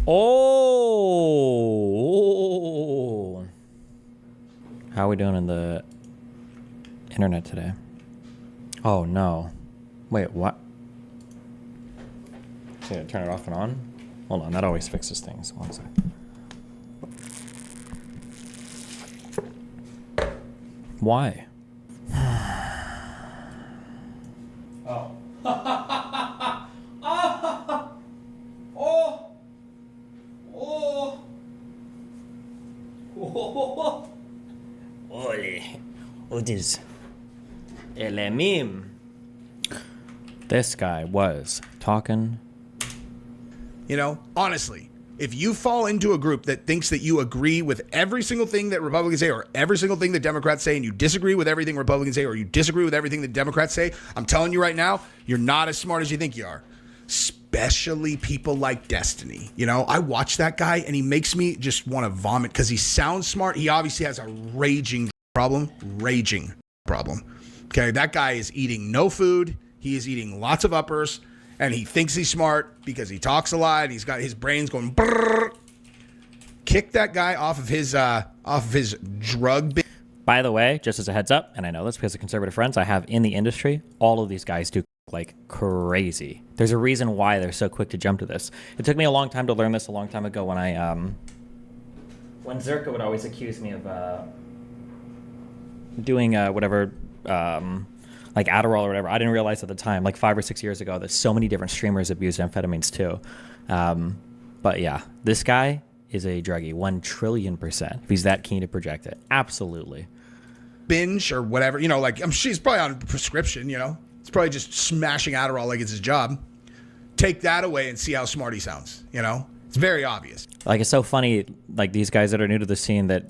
Oh. How are we doing in the internet today? Oh, no. Wait, what? So yeah, turn it off and on? Hold on, that always fixes things. One sec. Why? Oh. Oh. Oh. Oh. Ole. What is el meme? This guy was talking. You know, honestly, if you fall into a group that thinks that you agree with every single thing that Republicans say or every single thing that Democrats say, and you disagree with everything Republicans say or you disagree with everything that Democrats say, I'm telling you right now, you're not as smart as you think you are. Especially people like Destiny. You know, I watch that guy and he makes me just want to vomit because he sounds smart. He obviously has a raging problem. Okay, that guy is eating no food. He is eating lots of uppers. And he thinks he's smart because he talks a lot. He's got his brains going brrr. Kick that guy off of his drug. By the way, just as a heads up, and I know this because of conservative friends I have in the industry, all of these guys do like crazy. There's a reason why they're so quick to jump to this. It took me a long time to learn this a long time ago when when Zerka would always accuse me of doing whatever. Like Adderall or whatever. I didn't realize at the time, like 5 or 6 years ago, that so many different streamers abused amphetamines too. But yeah, this guy is a druggie, 1,000,000,000,000%. If he's that keen to project it, absolutely. Binge or whatever, you know, like I'm sure he's probably on prescription, you know. It's probably just smashing Adderall like it's his job. Take that away and see how smart he sounds, you know. It's very obvious. Like, it's so funny, like these guys that are new to the scene that...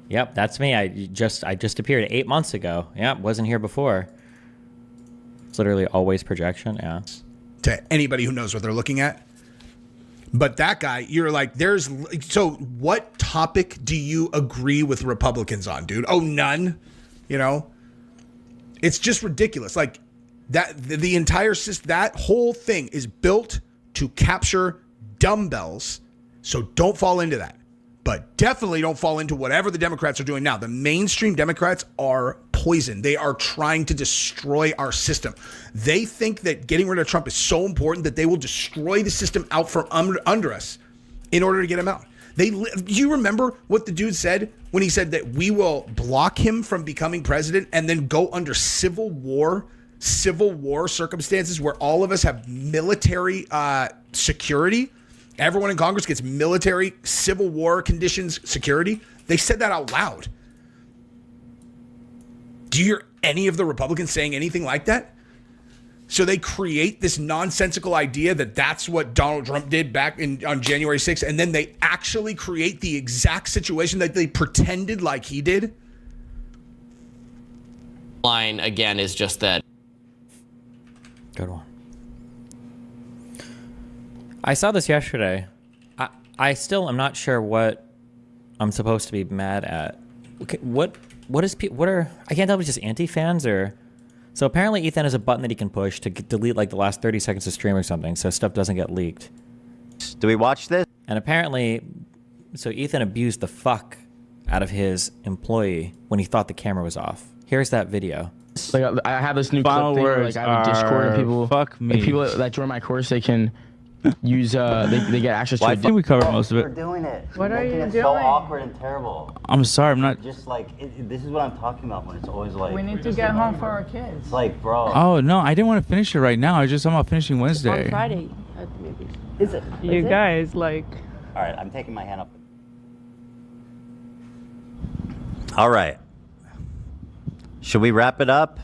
Yep, that's me. I just appeared 8 months ago. Yep, wasn't here before. It's literally always projection, yeah. To anybody who knows what they're looking at. But that guy, you're like, so what topic do you agree with Republicans on, dude? Oh, none. You know? It's just ridiculous. Like, that the entire system, that whole thing is built to capture dumbbells. So don't fall into that. But definitely don't fall into whatever the Democrats are doing now. The mainstream Democrats are poison. They are trying to destroy our system. They think that getting rid of Trump is so important that they will destroy the system out from under us in order to get him out. You remember what the dude said when he said that we will block him from becoming president and then go under civil war circumstances where all of us have military security? Everyone in Congress gets military, civil war conditions, security. They said that out loud. Do you hear any of the Republicans saying anything like that? So they create this nonsensical idea that that's what Donald Trump did back on January 6th, and then they actually create the exact situation that they pretended like he did. Line again is just that. Good one. I saw this yesterday. I still am not sure what I'm supposed to be mad at. Okay, what are I can't tell if it's just anti-fans or... So apparently Ethan has a button that he can push to delete like the last 30 seconds of stream or something so stuff doesn't get leaked. Do we watch this? And apparently, so Ethan abused the fuck out of his employee when he thought the camera was off. Here's that video. Like I have this new clip thing where, like, I have a Discord and people, fuck me. like, people that join my course, they can use they get access to I it. think we covered most of We're it. doing it. What are you Making it doing? so awkward and terrible. I'm sorry, I'm not. Just like this is what I'm talking about when it's always like. We need to get home for our kids. It's like, bro. Oh no, I didn't want to finish it right now. I'm about finishing On Wednesday. Friday. Is it? You guys, like... All right, I'm taking my hand up. All right. Should we wrap it up?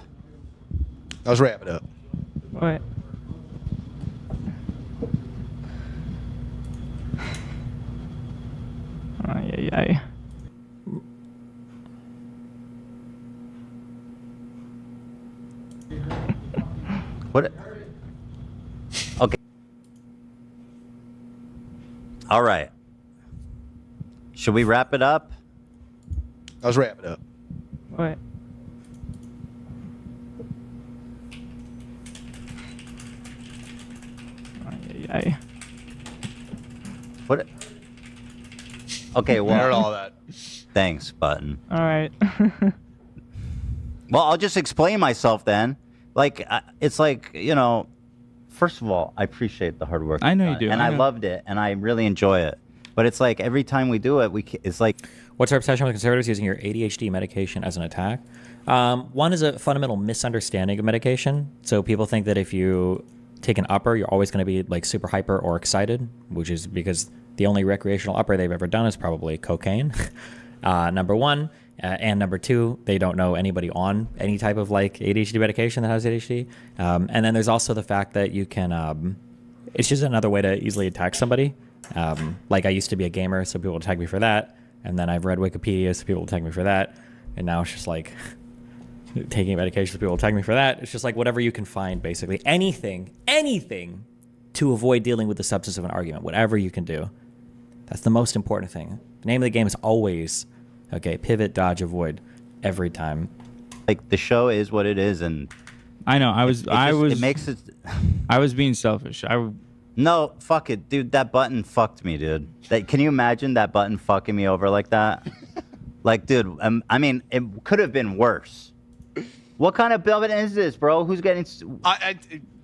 Let's wrap it up. What? Ay, ay, ay. What? Okay. All right. Should we wrap it up? Let's wrap it up. What? Ay, ay, ay. What? Okay, Heard well, all that. thanks, Button. All right. Well, I'll just explain myself then. Like, it's like, you know, first of all, I appreciate the hard work. I know you've you done, do, and I I know. loved it, and I really enjoy it. But it's like every time we do it, it's like, What's our obsession with conservatives using your ADHD medication as an attack? One is a fundamental misunderstanding of medication. So people think that if you take an upper, you're always going to be like super hyper or excited, which is because the only recreational upper they've ever done is probably cocaine. Number one. And number two, they don't know anybody on any type of like ADHD medication that has ADHD. And then there's also the fact that you can, it's just another way to easily attack somebody. Like I used to be a gamer, so people would attack me for that. And then I've read Wikipedia, so people will attack me for that. And now it's just like taking medication, so people will attack me for that. It's just like whatever you can find, basically. Anything to avoid dealing with the substance of an argument, whatever you can do. That's the most important thing. The name of the game is always, okay, pivot, dodge, avoid, every time. like the show is what it is, and I know. it makes it. I was being selfish. No, fuck it, dude. That button fucked me, dude. Can you imagine that button fucking me over like that? Like, dude, I mean, it could have been worse. What kind of button is this, bro? Who's getting?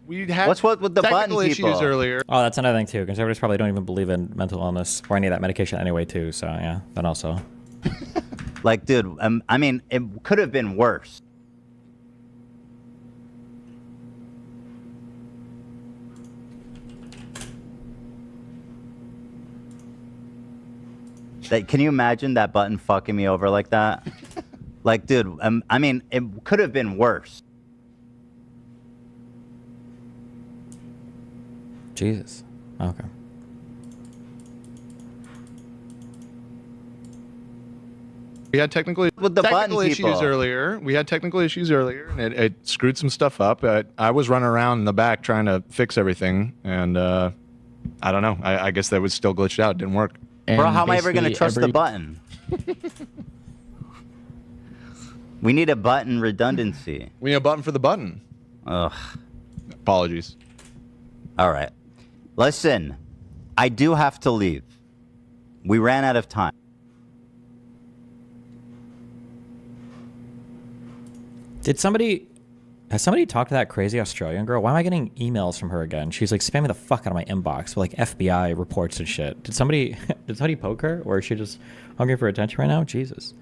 We had What's what with the button technical issues people? earlier. Oh, that's another thing, too. Conservatives probably don't even believe in mental illness or any of that medication anyway, too. So, yeah, that also. Like, dude, I mean, it could have been worse. Can you imagine that button fucking me over like that? Like, dude, I mean, it could have been worse. Jesus. Okay. We had technical With the technical button issues people. earlier. We had technical issues earlier, and it screwed some stuff up. I was running around in the back trying to fix everything, and I don't know. I guess that was still glitched out. It didn't work. Bro, And how am I ever going to basically trust the every- button? We need a button redundancy. We need a button for the button. Ugh. Apologies. All right. Listen, I do have to leave. We ran out of time. Has somebody talked to that crazy Australian girl? Why am I getting emails from her again? She's like spamming the fuck out of my inbox with like FBI reports and shit. Did somebody poke her, or is she just hungry for attention right now? Jesus.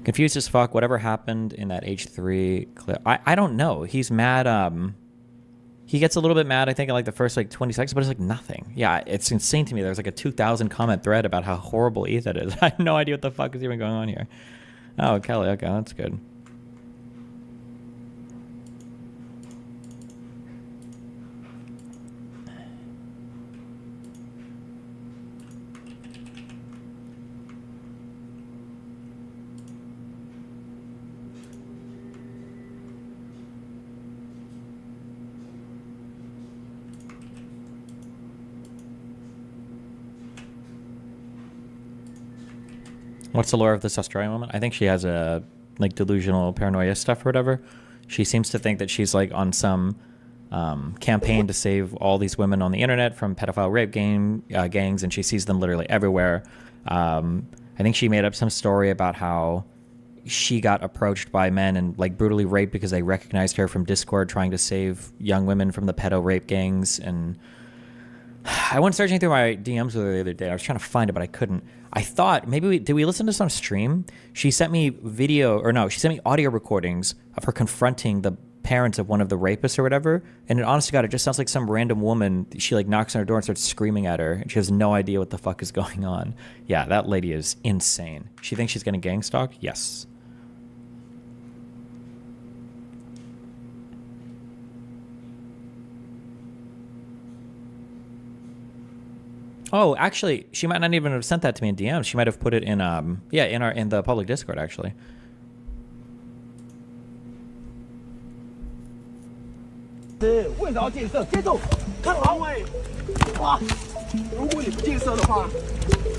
Confused as fuck. Whatever happened in that H3 clip? I don't know. He's mad. He gets a little bit mad, I think, in like the first like 20 seconds, but it's like nothing. Yeah, it's insane to me. There's like a 2,000 comment thread about how horrible Ethan is. I have no idea what the fuck is even going on here. Oh, Kelly. Okay, that's good. What's the lore of this Australian woman? I think she has a like delusional paranoia stuff or whatever. She seems to think that she's like on some campaign to save all these women on the internet from pedophile rape gangs, and she sees them literally everywhere. I think she made up some story about how she got approached by men and like brutally raped because they recognized her from Discord trying to save young women from the pedo rape gangs. And I went searching through my DMs with her the other day. I was trying to find it, but I couldn't. I thought maybe did we listen to some stream? She sent me she sent me audio recordings of her confronting the parents of one of the rapists or whatever. And honest to God, it just sounds like some random woman. She like knocks on her door and starts screaming at her, and she has no idea what the fuck is going on. Yeah, that lady is insane. She thinks she's getting gang stalked? Yes. Oh, actually, she might not even have sent that to me in DMs. She might have put it in in the public Discord actually. 问到建设，接受看好位。哇！如果你不建设的话，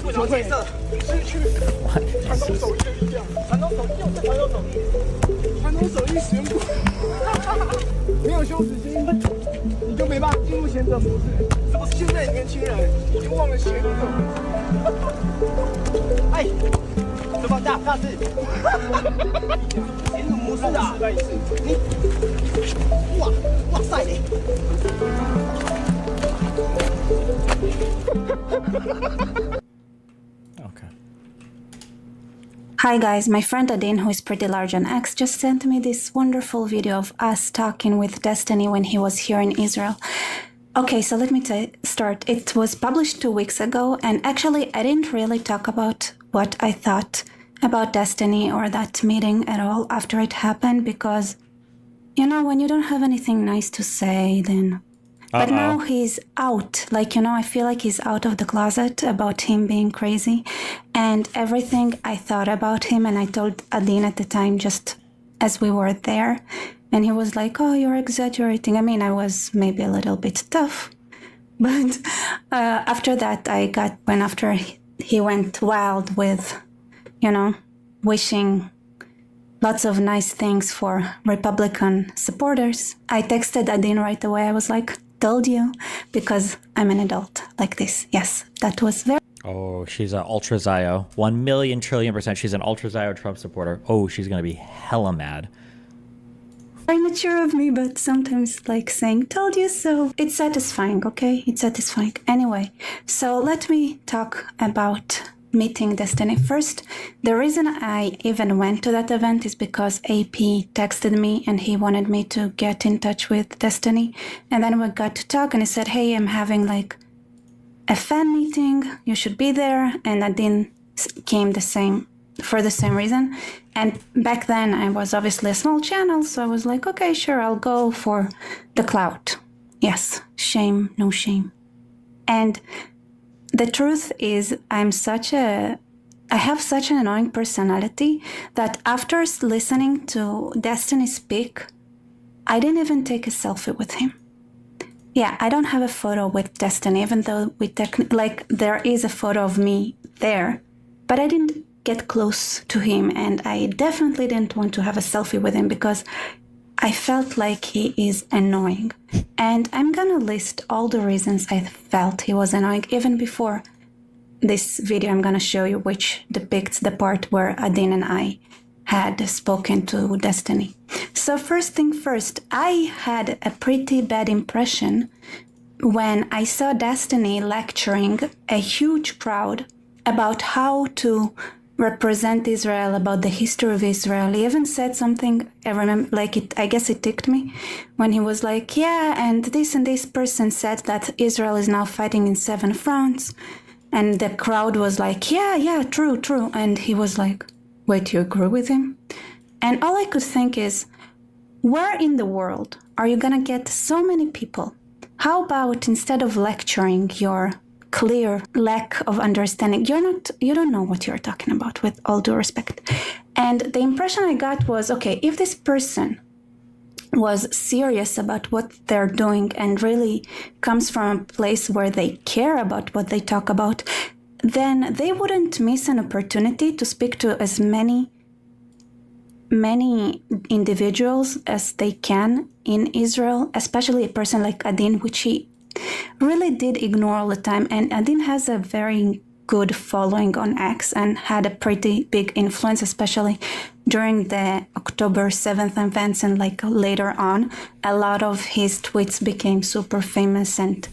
为什么建设失去传统手艺的力量？传统手艺就是传统手艺，传统手艺选股，没有羞耻心，你就没办法进入现的模式，是不是现在的年轻人已经忘了邪恶了？哎，怎么大大志？前种模式啊！你，哇塞你！ Okay. Hi guys, my friend Adin, who is pretty large on X, just sent me this wonderful video of us talking with Destiny when he was here in Israel. Okay, so let me start. It was published 2 weeks ago, and actually I didn't really talk about what I thought about Destiny or that meeting at all after it happened, because, you know, when you don't have anything nice to say, then... But now he's out. Like, you know, I feel like he's out of the closet about him being crazy. And everything I thought about him, and I told Adin at the time, just as we were there. And he was like, oh, you're exaggerating. I mean, I was maybe a little bit tough. But after that, when after he went wild with, you know, wishing lots of nice things for Republican supporters, I texted Adin right away. I was like, told you, because I'm an adult like this. Yes, that was very... Oh, she's an ultra Zio. 1,000,000,000,000,000%. She's an ultra Zio Trump supporter. Oh, she's going to be hella mad. very mature of me, but sometimes like saying, told you so. It's satisfying, okay? It's satisfying. Anyway, so let me talk about meeting Destiny. First, the reason I even went to that event is because AP texted me and he wanted me to get in touch with Destiny. And then we got to talk and he said, hey, I'm having like a fan meeting. You should be there. And Adin came for the same reason. And back then I was obviously a small channel. So I was like, okay, sure, I'll go for the clout. Yes, shame, no shame. And the truth is, I have such an annoying personality that after listening to Destiny speak, I didn't even take a selfie with him. Yeah, I don't have a photo with Destiny, even though there is a photo of me there, but I didn't get close to him, and I definitely didn't want to have a selfie with him because I felt like he is annoying. And I'm gonna list all the reasons I felt he was annoying. Even before this video, I'm gonna show you which depicts the part where Adin and I had spoken to Destiny. So first thing first, I had a pretty bad impression when I saw Destiny lecturing a huge crowd about how to represent Israel, about the history of Israel. He even said something, I remember, I guess it ticked me, when he was like, yeah, and this person said that Israel is now fighting in 7 fronts. And the crowd was like, yeah, true. And he was like, wait, you agree with him? And all I could think is, where in the world are you gonna get so many people? How about instead of lecturing your clear lack of understanding, you don't know what you're talking about, with all due respect. And the impression I got was, okay, if this person was serious about what they're doing and really comes from a place where they care about what they talk about, then they wouldn't miss an opportunity to speak to as many individuals as they can in Israel, especially a person like Adin, which he really did ignore all the time. And Adin has a very good following on X and had a pretty big influence, especially during the October 7th events and later on. A lot of his tweets became super famous and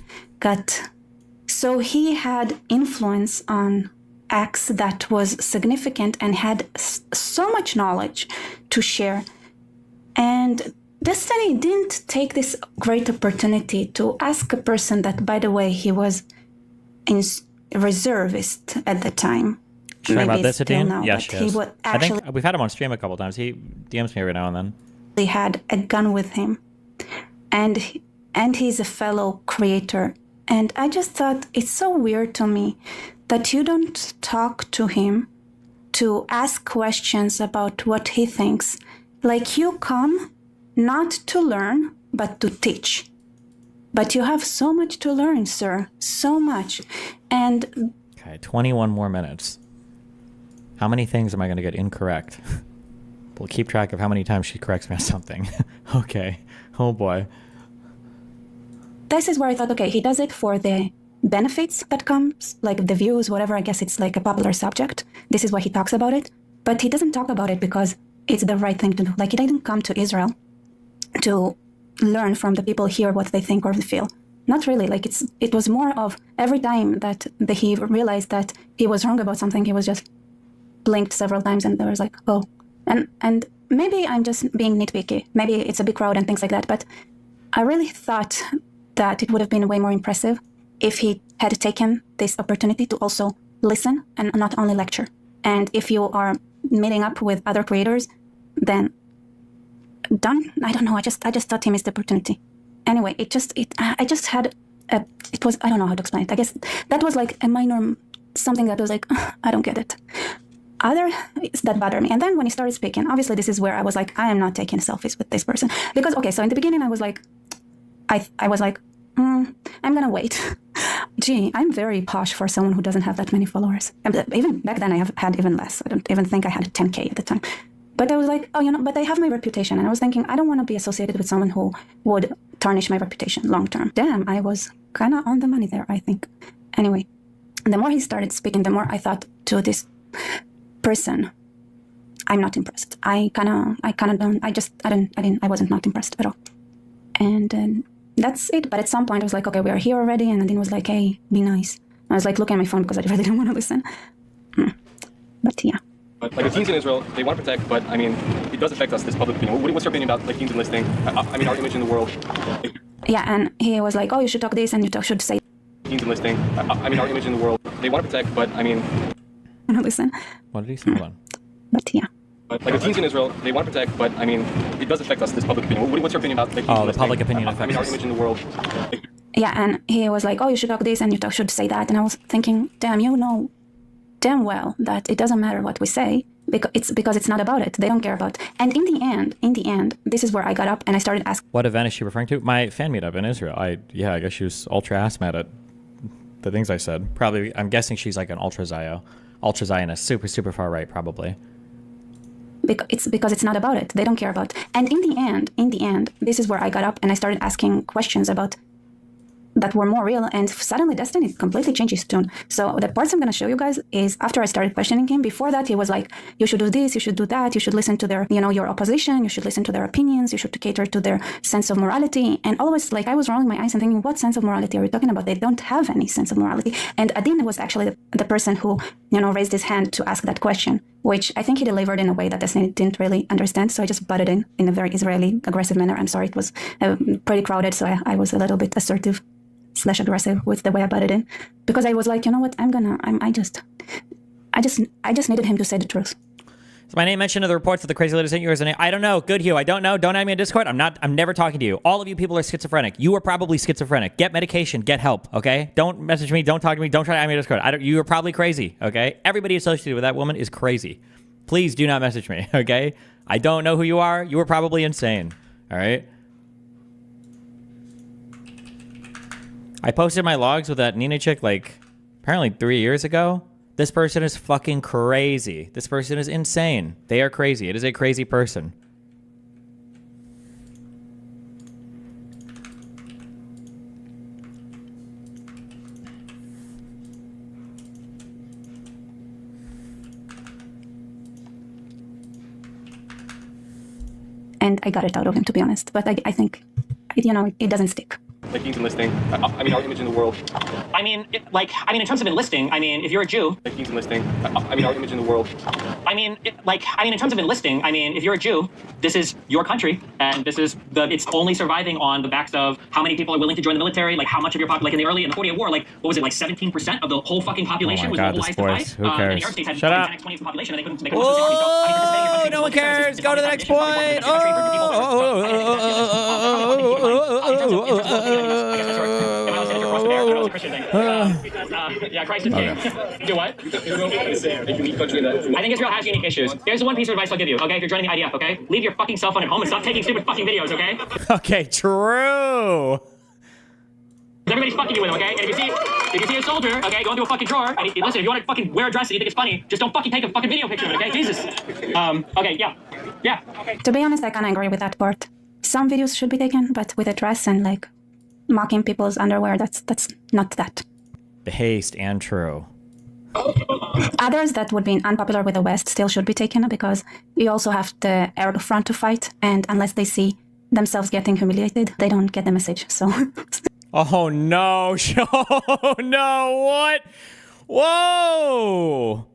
so he had influence on X that was significant and had so much knowledge to share. And Destiny didn't take this great opportunity to ask a person that, by the way, he was a reservist at the time. Sure about this, Adin? Now, yeah, she is. I think we've had him on stream a couple times. He DMs me every now and then. He had a gun with him, and he's a fellow creator. And I just thought it's so weird to me that you don't talk to him to ask questions about what he thinks. Like, you come not to learn, but to teach. But you have so much to learn, sir. So much. And... Okay, 21 more minutes. How many things am I going to get incorrect? We'll keep track of how many times she corrects me on something. Okay. Oh, boy. this is where I thought, okay, he does it for the benefits that comes, like the views, whatever. I guess it's like a popular subject. This is why he talks about it. But he doesn't talk about it because it's the right thing to do. Like, he didn't come to Israel to learn from the people here what they think or feel. Not really. Like, it was more of every time that he realized that he was wrong about something, he was just blinked several times and there was like, oh. And maybe I'm just being nitpicky. Maybe it's a big crowd and things like that. But I really thought that it would have been way more impressive if he had taken this opportunity to also listen and not only lecture. And if you are meeting up with other creators, then done. I don't know. I just thought he missed the opportunity. Anyway, I just had it was, I don't know how to explain it. I guess that was like a minor something that was like, I don't get it. That bothered me. And then when he started speaking, obviously this is where I was like, I am not taking selfies with this person. Because, okay, so in the beginning I was like, I was like, I'm gonna wait. Gee, I'm very posh for someone who doesn't have that many followers. Even back then I have had even less. I don't even think I had 10K at the time. But I was like, oh, but I have my reputation. And I was thinking, I don't want to be associated with someone who would tarnish my reputation long term. Damn, I was kind of on the money there, I think. Anyway, the more he started speaking, the more I thought to this person, I'm not impressed. I wasn't not impressed at all. And that's it. But at some point I was like, okay, we are here already. And Nadine was like, hey, be nice. I was like looking at my phone because I really didn't want to listen. But yeah. But like the teens in Israel, they want to protect, but I mean, it does affect us, this public opinion. What's your opinion about like teens enlisting? I mean, our image in the world. Yeah, and he was like, oh, you should talk this and you should say. Teens enlisting. I mean, our image in the world. They want to protect, but I mean. Listen. What did he say? Hold on. But yeah. But like the teens in Israel, they want to protect, but I mean, it does affect us, this public opinion. What's your opinion about like teens enlisting? The public opinion affects I mean, our us. image in the world. Yeah, and he was like, oh, you should talk this and you should say that. And I was thinking, damn, you know damn well that it doesn't matter what we say because it's not about it. They don't care about. And in the end, this is where I got up and I started asking. What event is she referring to? My fan meetup in Israel. I guess she was ultra ass mad at the things I said. Probably, I'm guessing she's like an ultra Zionist, super far right, probably. Because it's not about it. They don't care about. And in the end, this is where I got up and I started asking questions about that were more real, and suddenly Destiny completely changed his tune. So the parts I'm going to show you guys is after I started questioning him. Before that, he was like, you should do this, you should do that, you should listen to their, your opposition, you should listen to their opinions, you should cater to their sense of morality. And always, like, I was rolling my eyes and thinking, what sense of morality are you talking about? They don't have any sense of morality. And Adin was actually the person who, raised his hand to ask that question, which I think he delivered in a way that Destiny didn't really understand. So I just butted in a very Israeli aggressive manner. I'm sorry, it was pretty crowded, so I was a little bit assertive / aggressive with the way I butted in, because I was like, you know what, I just needed him to say the truth. Is my name mentioned in the reports that the crazy lady sent you as a name? I don't know. Good, Hugh. I don't know. Don't add me in Discord. I'm never talking to you. All of you people are schizophrenic. You are probably schizophrenic. Get medication. Get help. Okay? Don't message me. Don't talk to me. Don't try to add me in Discord. You are probably crazy. Okay? Everybody associated with that woman is crazy. Please do not message me. Okay? I don't know who you are. You are probably insane. All right? I posted my logs with that Nina chick like apparently 3 years ago. This person is fucking crazy. This person is insane. They are crazy. It is a crazy person. And I got it out of him, to be honest. But I think, it doesn't stick. Like teens enlisting. I mean, our image in the world. I mean, in terms of enlisting, if you're a Jew. Like teens enlisting. I mean, our image in the world. In terms of enlisting, if you're a Jew, this is your country, and it's only surviving on the backs of how many people are willing to join the military, like how much of your population, like in the 40th war, like what was it, like 17% of the whole fucking population was mobilized to fight. Who cares? And the New York States had Shut up. 10x 20 of the population, and they couldn't make Oh, no one cares. Go to the next point. Yeah, Christ is king. Do what? I think Israel has unique issues. Here's the one piece of advice I'll give you, okay? If you're joining the IDF, okay? Leave your fucking cell phone at home and stop taking stupid fucking videos, okay? Okay, true. Everybody's fucking you with them, okay? And if you see a soldier, okay, go into a fucking drawer, and listen, if you want to fucking wear a dress and you think it's funny, just don't fucking take a fucking video picture of it, okay? Jesus. Okay, yeah. Yeah, okay. To be honest, I kind of agree with that part. Some videos should be taken, but with a dress and, like, mocking people's underwear. That's not that. Based and true. Others that would be unpopular with the West still should be taken because you also have the Arab front to fight, and unless they see themselves getting humiliated, they don't get the message. So. Oh no! Oh no! What? Whoa!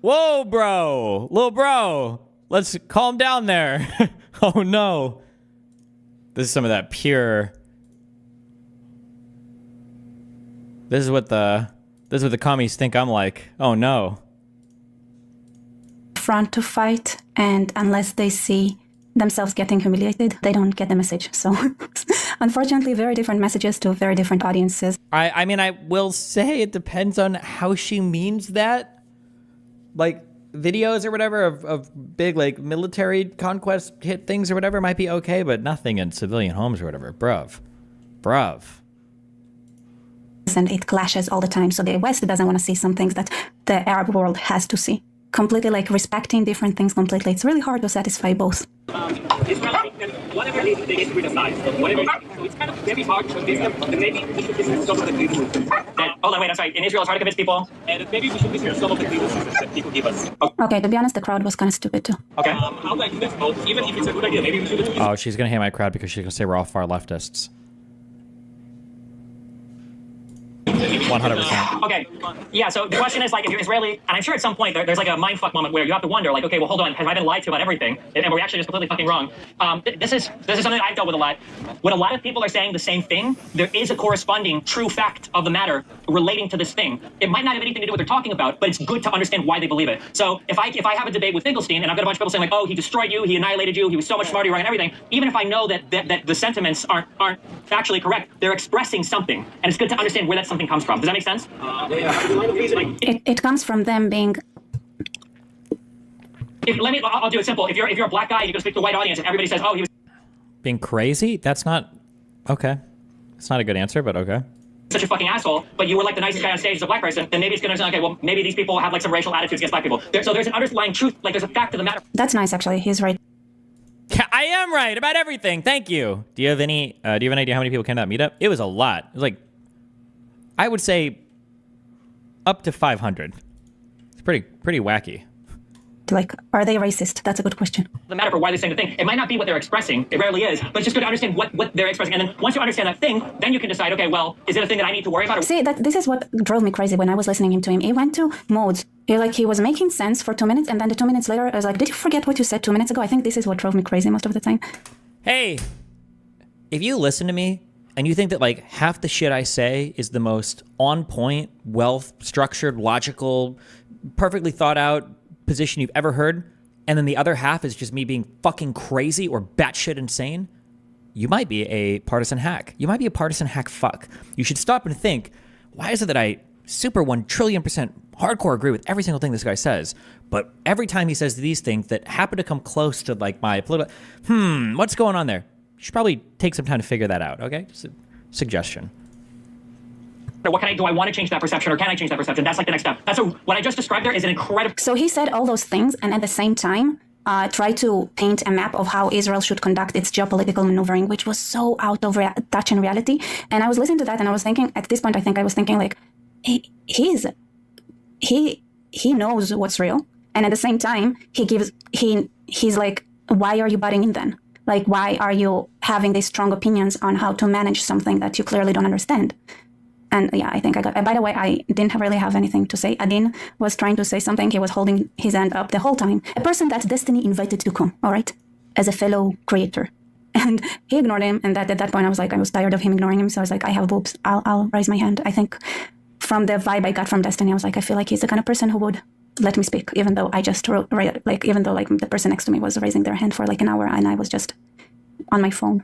Whoa, bro! Little bro! Let's calm down there. Oh no! This is some of that pure. This is what the commies think I'm like. Oh no. Front to fight, and unless they see themselves getting humiliated, they don't get the message. So unfortunately, very different messages to very different audiences. I mean, I will say it depends on how she means that. Like, videos or whatever of big, like, military conquest hit things or whatever might be okay, but nothing in civilian homes or whatever. Bruv. And it clashes all the time. So the West doesn't want to see some things that the Arab world has to see. Completely, like, respecting different things completely. It's really hard to satisfy both. Whatever they disagree decide. Whatever. So it's kind of very hard to convince them that maybe we should listen to some of the criticisms. Hold on, wait, I'm sorry. In Israel, it's hard to convince people. And maybe we should listen to some of the criticisms that people give us. Okay, to be honest, the crowd was kind of stupid too. Okay. How do I do this? Well, even if it's a good idea, maybe we should listen. Oh, she's gonna hate my crowd because she's gonna say we're all far leftists. 100%. Okay. Yeah, so the question is, like, if you're Israeli, and I'm sure at some point there's like a mindfuck moment where you have to wonder, like, okay, well, hold on, have I been lied to about everything? And we're actually just completely fucking wrong. This is something that I've dealt with a lot. When a lot of people are saying the same thing, there is a corresponding true fact of the matter relating to this thing. It might not have anything to do with what they're talking about, but it's good to understand why they believe it. So if I have a debate with Finkelstein, and I've got a bunch of people saying, like, oh, he destroyed you, he annihilated you, he was so much smarter, wrong, and everything, even if I know that the sentiments aren't factually correct, they're expressing something, and it's good to understand where that something comes from. Does that make sense? It comes from them being. I'll do it simple. If you're a black guy, you go speak to a white audience, and everybody says, "Oh, he was Being crazy? That's not okay. It's not a good answer, but okay. such a fucking asshole," but you were like the nicest guy on stage as a black person, then maybe it's gonna sound, okay, well, maybe these people have like some racial attitudes against black people. So there's an underlying truth, like there's a fact of the matter. That's nice, actually. He's right. I am right about everything. Thank you. Do you have any idea how many people came to that meetup? It was a lot. It was like, I would say, up to 500. It's pretty wacky. Like, are they racist? That's a good question. The matter for why they're saying the thing. It might not be what they're expressing. It rarely is. But it's just good to understand what they're expressing. And then once you understand that thing, then you can decide, okay, well, is it a thing that I need to worry about? See, this is what drove me crazy when I was listening to him. He went to modes. He was making sense for 2 minutes, and then the 2 minutes later, I was like, did you forget what you said 2 minutes ago? I think this is what drove me crazy most of the time. Hey, if you listen to me and you think that like half the shit I say is the most on point, well-structured, logical, perfectly thought out position you've ever heard, and then the other half is just me being fucking crazy or batshit insane, you might be a partisan hack. You might be a partisan hack fuck. You should stop and think, why is it that I super 1 trillion% hardcore agree with every single thing this guy says, but every time he says these things that happen to come close to like my political, what's going on there? You should probably take some time to figure that out, okay? Just a suggestion. What can I do? I want to change that perception, or can I change that perception? That's like the next step. What I just described there is an incredible. So he said all those things, and at the same time, try to paint a map of how Israel should conduct its geopolitical maneuvering, which was so out of touch in reality. And I was listening to that, and I was thinking, at this point, I was thinking like, he knows what's real, and at the same time, he's like, why are you butting in then? Like, why are you having these strong opinions on how to manage something that you clearly don't understand? And yeah, I think I got. By the way, I didn't really have anything to say. Adin was trying to say something. He was holding his hand up the whole time. A person that Destiny invited to come, all right, as a fellow creator, and he ignored him. And at that point, I was tired of him ignoring him. So I was like, I have boobs. I'll raise my hand. I think from the vibe I got from Destiny, I was like, I feel like he's the kind of person who would let me speak, even though I just wrote, even though the person next to me was raising their hand for like an hour, and I was just on my phone.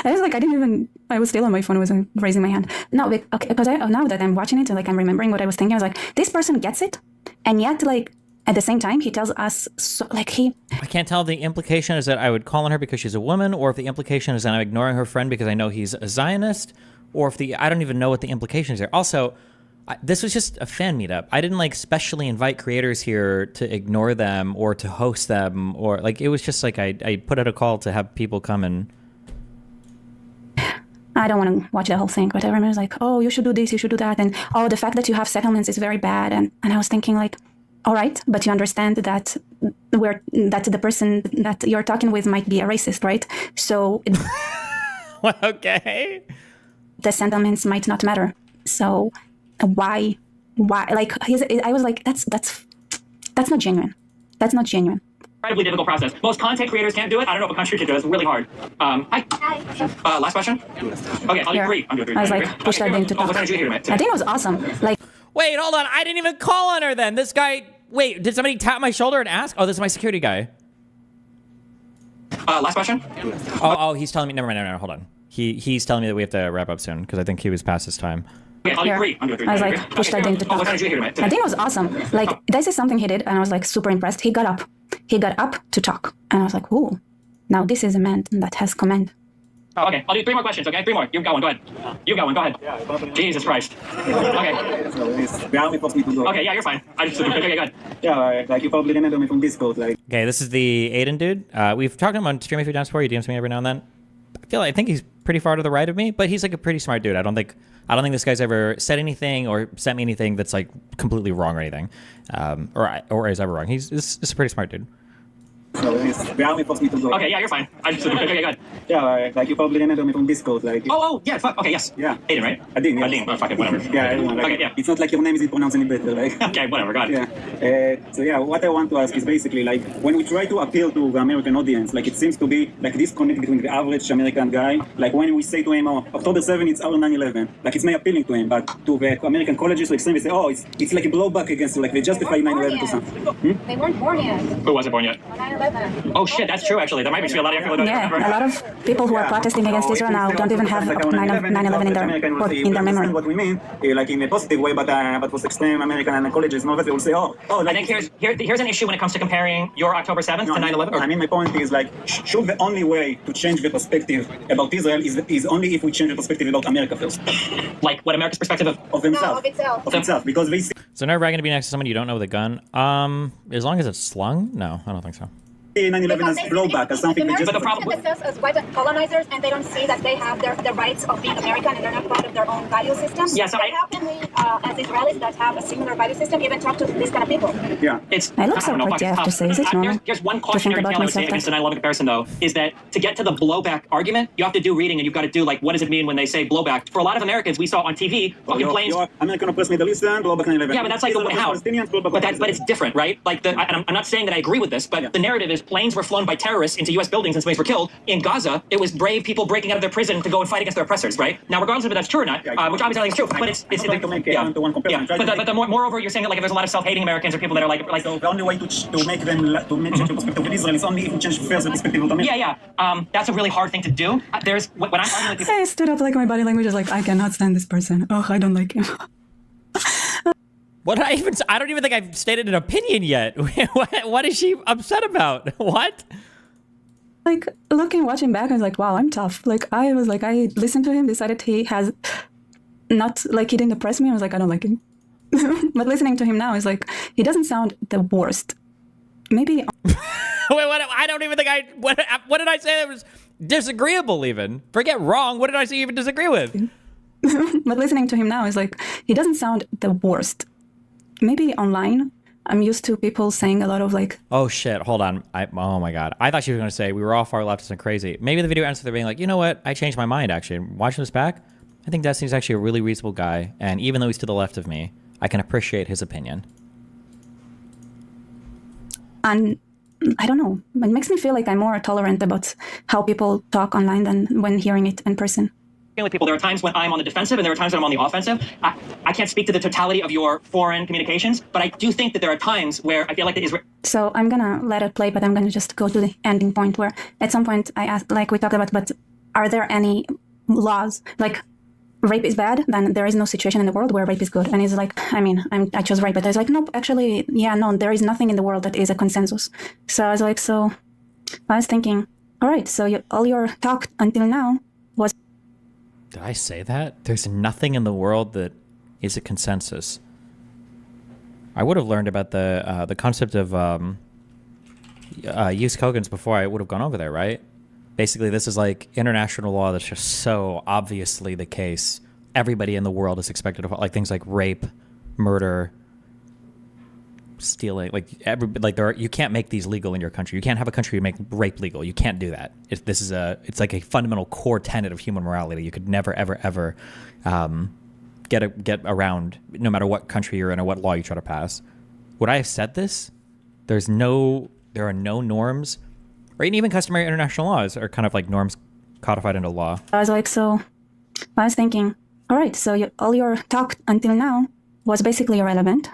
I was still on my phone. I wasn't raising my hand. No, okay, because now that I'm watching it, like I'm remembering what I was thinking. I was like, this person gets it, and yet like at the same time he tells us I can't tell if the implication is that I would call on her because she's a woman, or if the implication is that I'm ignoring her friend because I know he's a Zionist, or if I don't even know what the implications are. Also, this was just a fan meetup. I didn't like specially invite creators here to ignore them or to host them, or like it was just like I put out a call to have people come and. I don't want to watch the whole thing, but everyone was like, oh, you should do this, you should do that. And oh, the fact that you have settlements is very bad. And I was thinking like, all right, but you understand that that the person that you're talking with might be a racist, right? So Okay. the sentiments might not matter. So why? Like I was like, that's not genuine. That's not genuine. Incredibly difficult process. Most content creators can't do it. I don't know if a country can do it. It's really hard. Hi. Last question. Okay, I'll do Here. three. I'm doing three. I was like, push that thing to talk. What did you hear I think it was awesome. Like, Wait, hold on. I didn't even call on her then. This guy. Wait, did somebody tap my shoulder and ask? Oh, this is my security guy. Last question. Oh, he's telling me. Never mind. Hold on. He's telling me that we have to wrap up soon because I think he was past his time. Okay, I'll do here. three. I'm doing three. I was like, push that thing to talk. What did you hear I think it was awesome. Like, this is something he did, and I was like super impressed. He got up to talk, and I was like, ooh, now this is a man that has command. Oh, okay. I'll do three more questions, okay? Three more. You've got one. Go ahead. You've got one. Go ahead. Jesus Christ. Okay. Okay, yeah, you're fine. I just... Okay, go ahead. Yeah, like you probably remember me from Discord, like. Okay, this is the Aiden dude. We've talked to him on Stream a few times before. He DMs me every now and then. I think he's pretty far to the right of me, but he's like a pretty smart dude. I don't think this guy's ever said anything or sent me anything that's like completely wrong or anything, or is ever wrong. He's a pretty smart dude. So the army forced me to go. Okay, yeah, you're fine. I just... Okay, go ahead. Yeah, like you probably remember me from Discord, like. Oh, yeah, fuck. Okay, yes. Yeah. Aiden, right? Adin, yeah. Adin, oh, fuck it, whatever. Yeah, like, Okay, yeah. It's not like your name isn't pronounced any better, like. Okay, whatever, go ahead. Yeah. So yeah, what I want to ask is basically like when we try to appeal to the American audience, like it seems to be like disconnect between the average American guy. Like when we say to him, oh, October 7, it's our 9/11. Like it's may appealing to him, but to the American colleges, like some they say, oh, it's like a blowback against, like they justify 9/11 to something. They weren't born yet. Who wasn't born yet? 9/11. Oh shit, that's true actually. There might be a lot of people that don't Yeah, remember. a lot of people who are protesting against Israel now don't even have 9/11 in their memory. What we mean, like in a positive way, but for extreme American colleges, no, they will say, oh, I like. think here's an issue when it comes to comparing your October 7th to 9/11. I mean, my point is like, should the only way to change the perspective about Israel is only if we change the perspective about America first, like what America's perspective of themselves, No, of itself. of themselves, because they see So nerve-wracking to be next to someone you don't know with a gun. As long as it's slung? No, I don't think so. 9/11 as blowback, as something they Americans just. But the problem- look at themselves as white colonizers, and they don't see that they have the rights of being American, and they're not part of their own value system. Yeah, so how can we, as Israelis that have a similar value system, even talk to these kind of people? Yeah. It's, I look so don't know, pretty, I fuck, have to say. Is it normal Here's one to think cautionary about tale I would say myself against that- the 9/11 comparison, though, is that to get to the blowback argument, you have to do reading and you've got to do like, what does it mean when they say blowback? For a lot of Americans, we saw on TV fucking planes. You're American oppressed Middle Eastern, blowback 9/11. Yeah, but that's like the way how. But it's different, right? Like and I'm not saying that I agree with this, but the narrative is planes were flown by terrorists into U.S. buildings and somebody were killed. In Gaza, it was brave people breaking out of their prison to go and fight against their oppressors, right? Now, regardless of if that's true or not, which obviously I think is true, but it's trying to make yeah. one comparison. Yeah. But the moreover, you're saying that like if there's a lot of self-hating Americans or people that are like So the only way to make them to change the perspective of Israel is only if we change first the perspective of America. yeah. That's a really hard thing to do. There's when I'm arguing with people. I stood up like my body language is like, I cannot stand this person. Oh, I don't like him. What did I even? I don't even think I've stated an opinion yet. What is she upset about? What? Like watching back, I was like, wow, I'm tough. Like I listened to him, decided he has not like he didn't impress me. I was like, I don't like him. But listening to him now is like he doesn't sound the worst. Maybe. Wait, what? I don't even think what did I say that was disagreeable even? Forget wrong. What did I say you even disagree with? But listening to him now is like he doesn't sound the worst. Maybe online. I'm used to people saying a lot of like. Oh shit! Hold on. Oh my god! I thought she was gonna say we were all far leftist and crazy. Maybe the video ends with her being like, you know what? I changed my mind. Actually, watching this back, I think Destiny's actually a really reasonable guy, and even though he's to the left of me, I can appreciate his opinion. And I don't know. It makes me feel like I'm more tolerant about how people talk online than when hearing it in person. With people, there are times when I'm on the defensive and there are times when I'm on the offensive. I can't speak to the totality of your foreign communications, but I do think that there are times where I feel like the Israel. So I'm gonna let it play, but I'm gonna just go to the ending point where at some point I asked, like we talked about, but are there any laws like rape is bad? Then there is no situation in the world where rape is good. And he's like, I mean, I chose rape, but I was like, nope, actually, yeah, no, there is nothing in the world that is a consensus. So I was like, I was thinking, all right, so all your talk until now was. Did I say that? There's nothing in the world that is a consensus. I would have learned about the concept of use Kogans before I would have gone over there, right? basically this is like international law that's just so obviously the case. Everybody in the world is expected to, like, things like rape, murder, stealing, you can't make these legal in your country. You can't have a country make rape legal. You can't do that. It's like a fundamental core tenet of human morality. You could never, ever, ever get around, no matter what country you're in or what law you try to pass. Would I have said this? There are no norms, or even customary international laws are kind of like norms codified into law. I was like, so I was thinking, all right, so all your talk until now was basically irrelevant.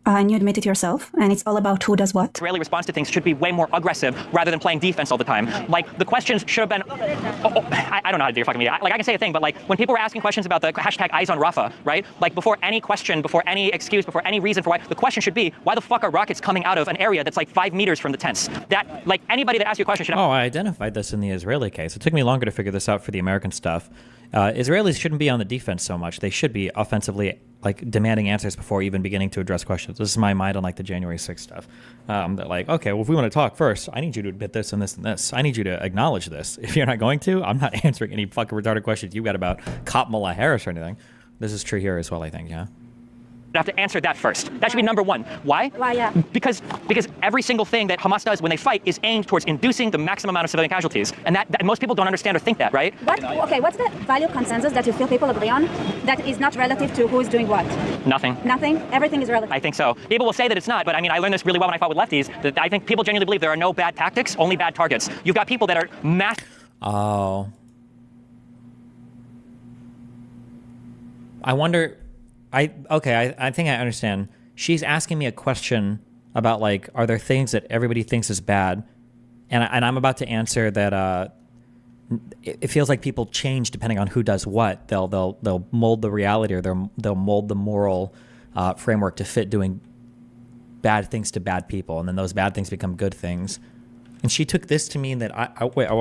And you admit it yourself, and it's all about who does what. Israeli response to things should be way more aggressive rather than playing defense all the time. Like, the questions should have been, I don't know how to do your fucking media. Like, I can say a thing, but like, when people were asking questions about the hashtag Eyes on Rafah, right? Like, before any question, before any excuse, before any reason for why, the question should be, why the fuck are rockets coming out of an area that's like 5 meters from the tents? That, like, anybody that asks you a question should have... Oh, I identified this in the Israeli case. It took me longer to figure this out for the American stuff. Israelis shouldn't be on the defense so much. They should be offensively, like, demanding answers before even beginning to address questions. This is my mind on, like, the January 6th stuff. That, like, okay, well, if we want to talk first, I need you to admit this and this and this. I need you to acknowledge this. If you're not going to, I'm not answering any fucking retarded questions you got about Kamala Harris or anything. This is true here as well, I think, yeah. have to answer that first. That should be number one. Why? Why, yeah. Because every single thing that Hamas does when they fight is aimed towards inducing the maximum amount of civilian casualties. And that most people don't understand or think that, right? What's the value consensus that you feel people agree on that is not relative to who is doing what? Nothing. Nothing? Everything is relative? I think so. People will say that it's not, but I mean, I learned this really well when I fought with lefties, that I think people genuinely believe there are no bad tactics, only bad targets. You've got people that are Oh. I wonder... I think I understand. She's asking me a question about, like, are there things that everybody thinks is bad? And I'm about to answer that it feels like people change depending on who does what. They'll mold the reality, or they'll mold the moral framework to fit doing bad things to bad people, and then those bad things become good things. And she took this to mean that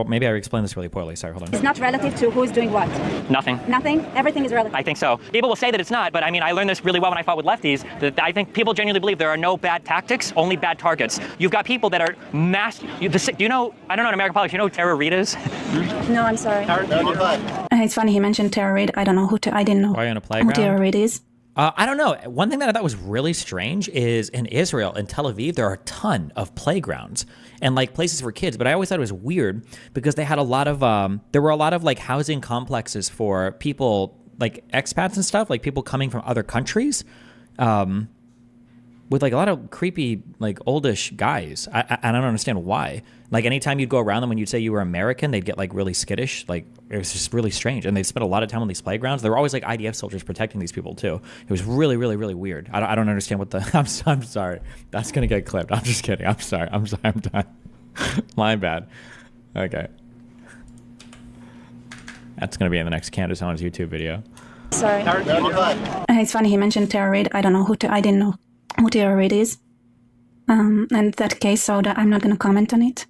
maybe I explained this really poorly. Sorry, hold on. It's not relative to who is doing what? Nothing. Nothing? Everything is relative? I think so. People will say that it's not, but I mean, I learned this really well when I fought with lefties, that I think people genuinely believe there are no bad tactics, only bad targets. You've got people that are do you know, I don't know in American politics, you know who Tara Reid is? No, I'm sorry. It's funny he mentioned Tara Reid. I don't know I didn't know Are you on a playground? who Tara Reid is. I don't know. One thing that I thought was really strange is in Israel, in Tel Aviv, there are a ton of playgrounds and like places for kids. But I always thought it was weird because they had a lot of, there were a lot of like housing complexes for people like expats and stuff, like people coming from other countries, with like a lot of creepy, like oldish guys. I don't understand why. Like anytime you'd go around them, when you'd say you were American, they'd get like really skittish. Like it was just really strange. And they spent a lot of time on these playgrounds. There were always like IDF soldiers protecting these people too. It was really, really, really weird. I don't understand what the, I'm sorry. That's going to get clipped. I'm just kidding. I'm sorry. I'm done. My bad. Okay. That's going to be in the next Candace Owens YouTube video. Sorry. It's funny he mentioned Tara Reid. I don't know I didn't know who Tara Reid is. And that case, so that I'm not going to comment on it.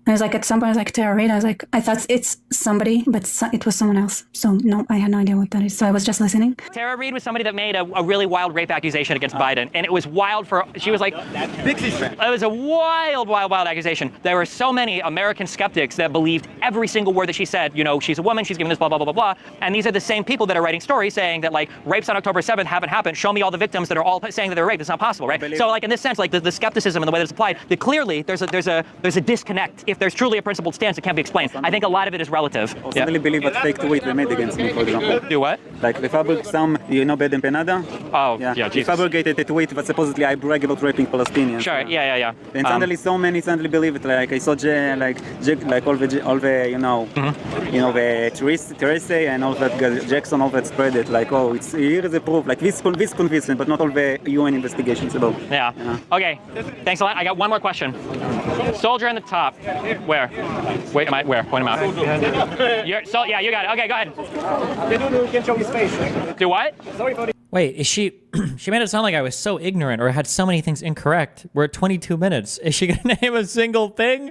I was like, at some point, I was like, Tara Reid. I was like, I thought it's somebody, but it was someone else. So no, I had no idea what that is. So I was just listening. Tara Reid was somebody that made a really wild rape accusation against Biden. And it was wild she was like, it was a wild accusation. There were so many American skeptics that believed every single word that she said. You know, she's a woman, she's giving this blah, blah, blah, blah, blah. And these are the same people that are writing stories saying that like rapes on October 7th haven't happened. Show me all the victims that are all saying that they're raped. It's not possible, right? So like in this sense, like the skepticism and the way that it's applied, that clearly there's a disconnect. If there's truly a principled stance, it can't be explained. I think a lot of it is relative. I certainly believe that fake tweet they made against me, for example. Do what? Like they fabricated Baden Penada. Oh, yeah, They fabricated a tweet that supposedly I brag about raping Palestinians. Sure, yeah. And suddenly so many suddenly believe it. Like I saw all the the Teresa and all that Jackson, all that spread it. Like, oh, here is the proof. Like this convincing, but not all the UN investigations about. Yeah. Okay. Thanks a lot. I got one more question. Soldier in the top. Where? Wait, where? Point him out. Yeah, you got it. Okay, go ahead. Can show his face. Do what? Wait, is she made it sound like I was so ignorant or had so many things incorrect. We're at 22 minutes. Is she gonna name a single thing?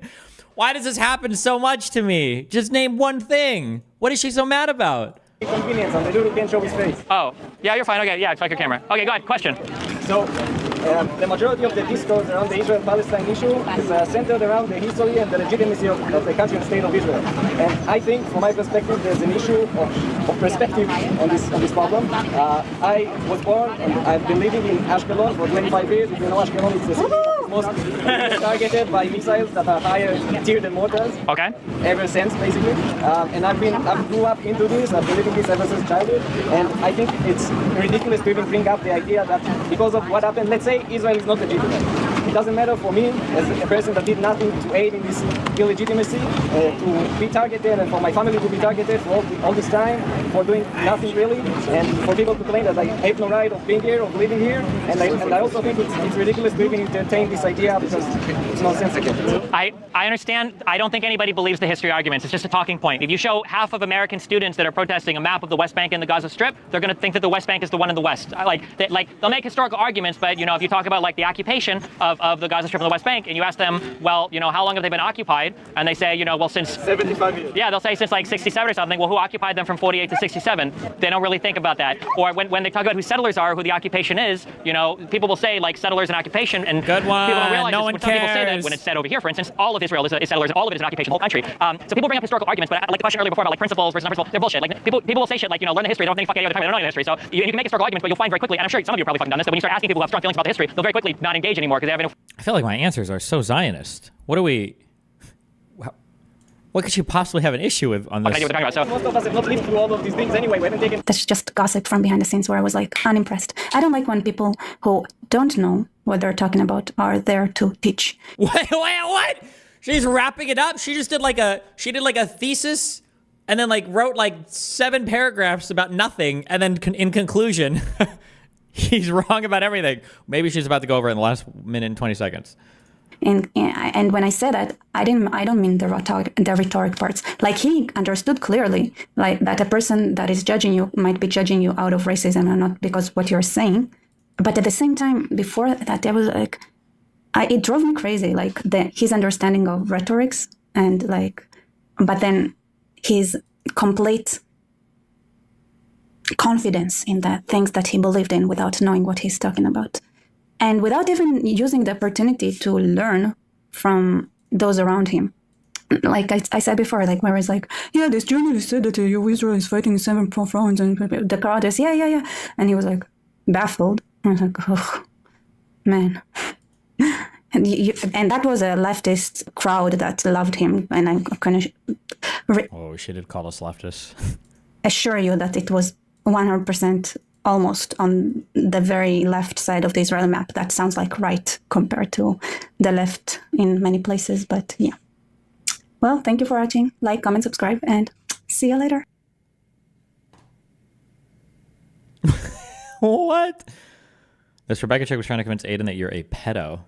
Why does this happen so much to me? Just name one thing. What is she so mad about? Inconvenience, and the Lulu can't show his face. Oh, yeah, you're fine. Okay, yeah, check your camera. Okay, go ahead. Question. So, the majority of the discourse around the Israel-Palestine issue is centered around the history and the legitimacy of the country and state of Israel. And I think, from my perspective, there's an issue of perspective on this problem. I was born and I've been living in Ashkelon for 25 years. If you know Ashkelon, it's the city that is most targeted by missiles that are higher tier than mortars. Okay. Ever since, basically. And I grew up into this. I've been living this ever since childhood. And I think it's ridiculous to even bring up the idea that because of what happened, let's say Israel is not legitimate. It doesn't matter for me, as a person that did nothing to aid in this illegitimacy, to be targeted, and for my family to be targeted for all this time, for doing nothing really, and for people to claim that I have no right of being here, of living here. And I also think it's ridiculous to even entertain this idea because it's nonsensical. I understand. I don't think anybody believes the history arguments. It's just a talking point. If you show half of American students that are protesting a map of the West Bank and the Gaza Strip, they're going to think that the West Bank is the one in the West. They'll make historical arguments, but if you talk about like the occupation of the Gaza Strip and the West Bank, and you ask them, well, how long have they been occupied? And they say, well, since 75 years. Yeah, they'll say since like 67 or something. Well, who occupied them from 48 to 67? They don't really think about that. Or when they talk about who settlers are, who the occupation is, people will say like settlers and occupation, and Good one. people don't realize No this. one When some people say that, cares. when it's said over here, for instance, all of Israel is settlers, and all of it is an occupation, the whole country. So people bring up historical arguments, but like the question earlier before about like principles versus non-principles, they're bullshit. Like people will say shit like, learn the history. They don't think fucking other time they don't know the history. So you can make historical arguments, but you'll find very quickly, and I'm sure some of you have probably fucking done this, that when you start asking people who have strong feelings about the history, they'll very quickly not engage anymore because they have no. I feel like my answers are so Zionist. What could you possibly have an issue with on this? Most of us have not lived through all of these things anyway. We haven't taken. That's just gossip from behind the scenes where I was like unimpressed. I don't like when people who don't know what they're talking about are there to teach. What? She's wrapping it up. She just did like a thesis, and then like wrote like 7 paragraphs about nothing, and then in conclusion, he's wrong about everything. Maybe she's about to go over it in the last minute and 20 seconds. And when I said that, I don't mean the rhetoric parts. Like he understood clearly, like that a person that is judging you might be judging you out of racism and not because what you're saying. But at the same time, before that, there was like, it drove me crazy. Like his understanding of rhetorics and like, but then his complete confidence in the things that he believed in without knowing what he's talking about. And without even using the opportunity to learn from those around him. Like I said before, like where it's like, yeah, this journalist said that Israel is fighting 7 fronts, and the crowd is, yeah. And he was like baffled. I was like, oh, man. And that was a leftist crowd that loved him. And I'm going to she did call us leftists. assure you that it was 100% almost on the very left side of the Israel map. That sounds like right compared to the left in many places, but yeah. Well, thank you for watching. Like, comment, subscribe, and see you later. What? This Rebecca chick was trying to convince Aiden that you're a pedo.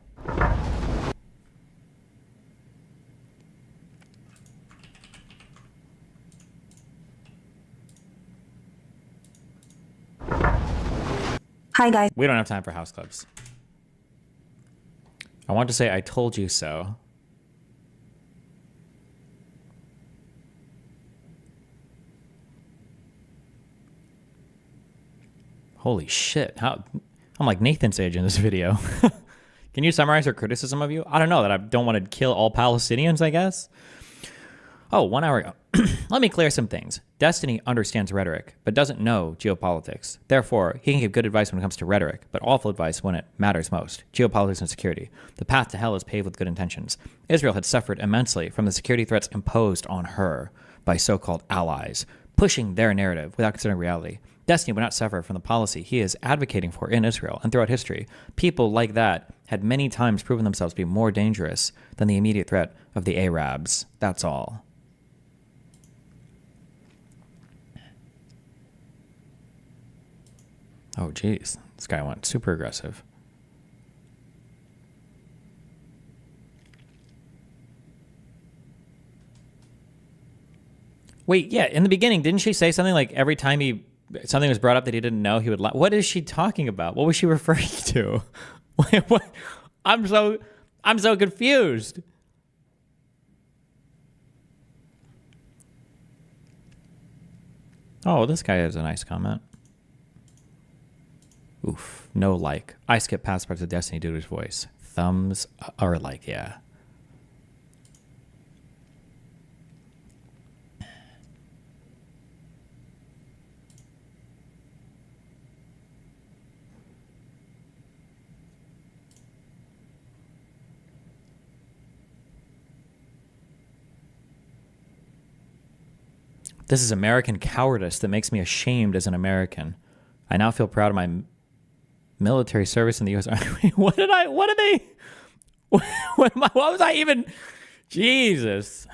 Hi, guys. We don't have time for house clubs. I want to say I told you so. Holy shit. I'm like Nathan's age in this video. Can you summarize her criticism of you? I don't know, that I don't want to kill all Palestinians, I guess. Oh, 1 hour ago. Let me clear some things. Destiny understands rhetoric, but doesn't know geopolitics. Therefore, he can give good advice when it comes to rhetoric, but awful advice when it matters most. Geopolitics and security. The path to hell is paved with good intentions. Israel had suffered immensely from the security threats imposed on her by so-called allies, pushing their narrative without considering reality. Destiny would not suffer from the policy he is advocating for in Israel and throughout history. People like that had many times proven themselves to be more dangerous than the immediate threat of the Arabs. That's all. Oh, geez. This guy went super aggressive. Wait, yeah, in the beginning, didn't she say something like every time something was brought up that he didn't know, he would lie? What is she talking about? What was she referring to? What? I'm so confused. Oh, this guy has a nice comment. Oof, no like. I skip past parts of Destiny due to his voice. Thumbs or like, yeah. This is American cowardice that makes me ashamed as an American. I now feel proud of my military service in the U.S. Army. What did they? What was I even? Jesus.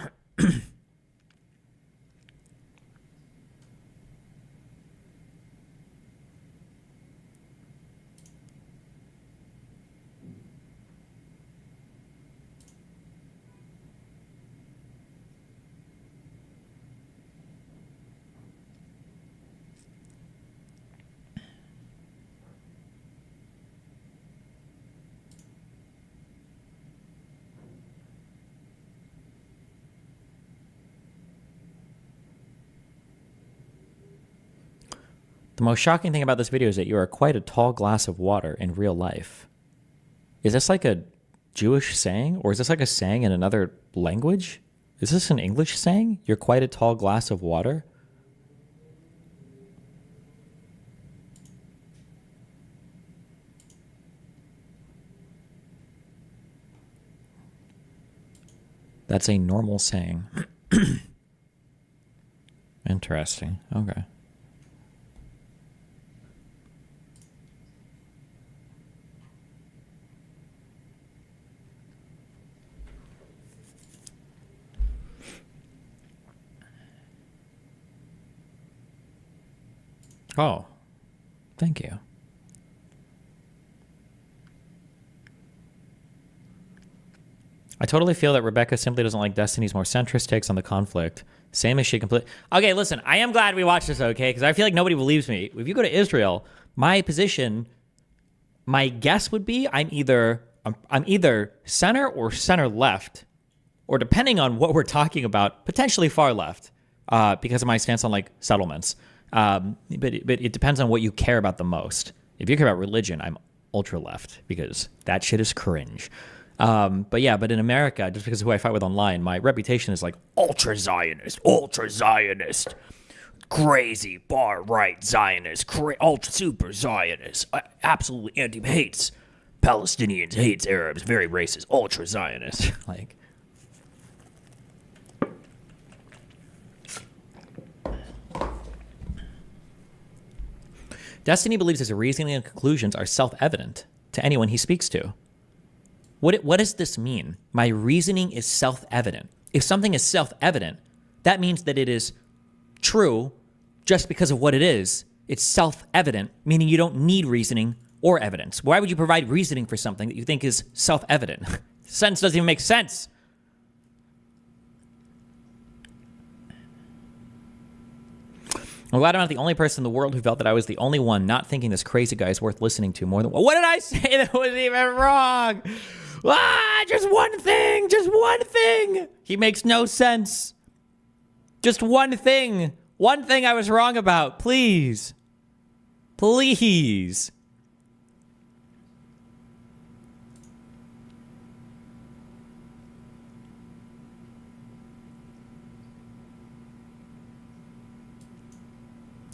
The most shocking thing about this video is that you are quite a tall glass of water in real life. Is this like a Jewish saying? Or is this like a saying in another language? Is this an English saying? You're quite a tall glass of water? That's a normal saying. Interesting. Okay. Oh, thank you. I totally feel that Rebecca simply doesn't like Destiny's more centrist takes on the conflict. Same as she completely... Okay, listen, I am glad we watched this, okay? Because I feel like nobody believes me. If you go to Israel, my position, my guess would be I'm either center or center left, or depending on what we're talking about, potentially far left, because of my stance on like settlements. But it depends on what you care about the most. If you care about religion, I'm ultra left because that shit is cringe. But in America, just because of who I fight with online, my reputation is like ultra Zionist, crazy far right Zionist, ultra super Zionist, absolutely hates Palestinians, hates Arabs, very racist, ultra Zionist. Like. Destiny believes his reasoning and conclusions are self-evident to anyone he speaks to. What does this mean? My reasoning is self-evident. If something is self-evident, that means that it is true just because of what it is. It's self-evident, meaning you don't need reasoning or evidence. Why would you provide reasoning for something that you think is self-evident? Sentence doesn't even make sense. I'm glad I'm not the only person in the world who felt that I was the only one not thinking this crazy guy is worth listening to more than... What did I say that was even wrong? Just one thing. He makes no sense. Just one thing. One thing I was wrong about. Please. Please.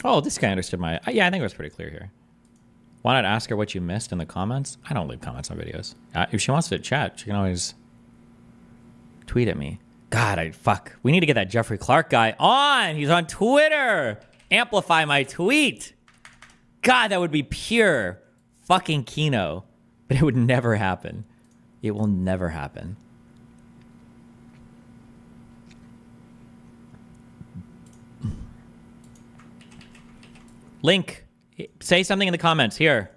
Oh, this guy understood my... Yeah, I think it was pretty clear here. Why not ask her what you missed in the comments? I don't leave comments on videos. If she wants to chat, she can always tweet at me. God, fuck. We need to get that Jeffrey Clark guy on. He's on Twitter. Amplify my tweet. God, that would be pure fucking Kino. But it would never happen. It will never happen. Link, say something in the comments here.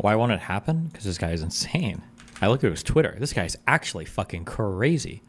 Why won't it happen? Because this guy is insane. I look at his Twitter. This guy's actually fucking crazy.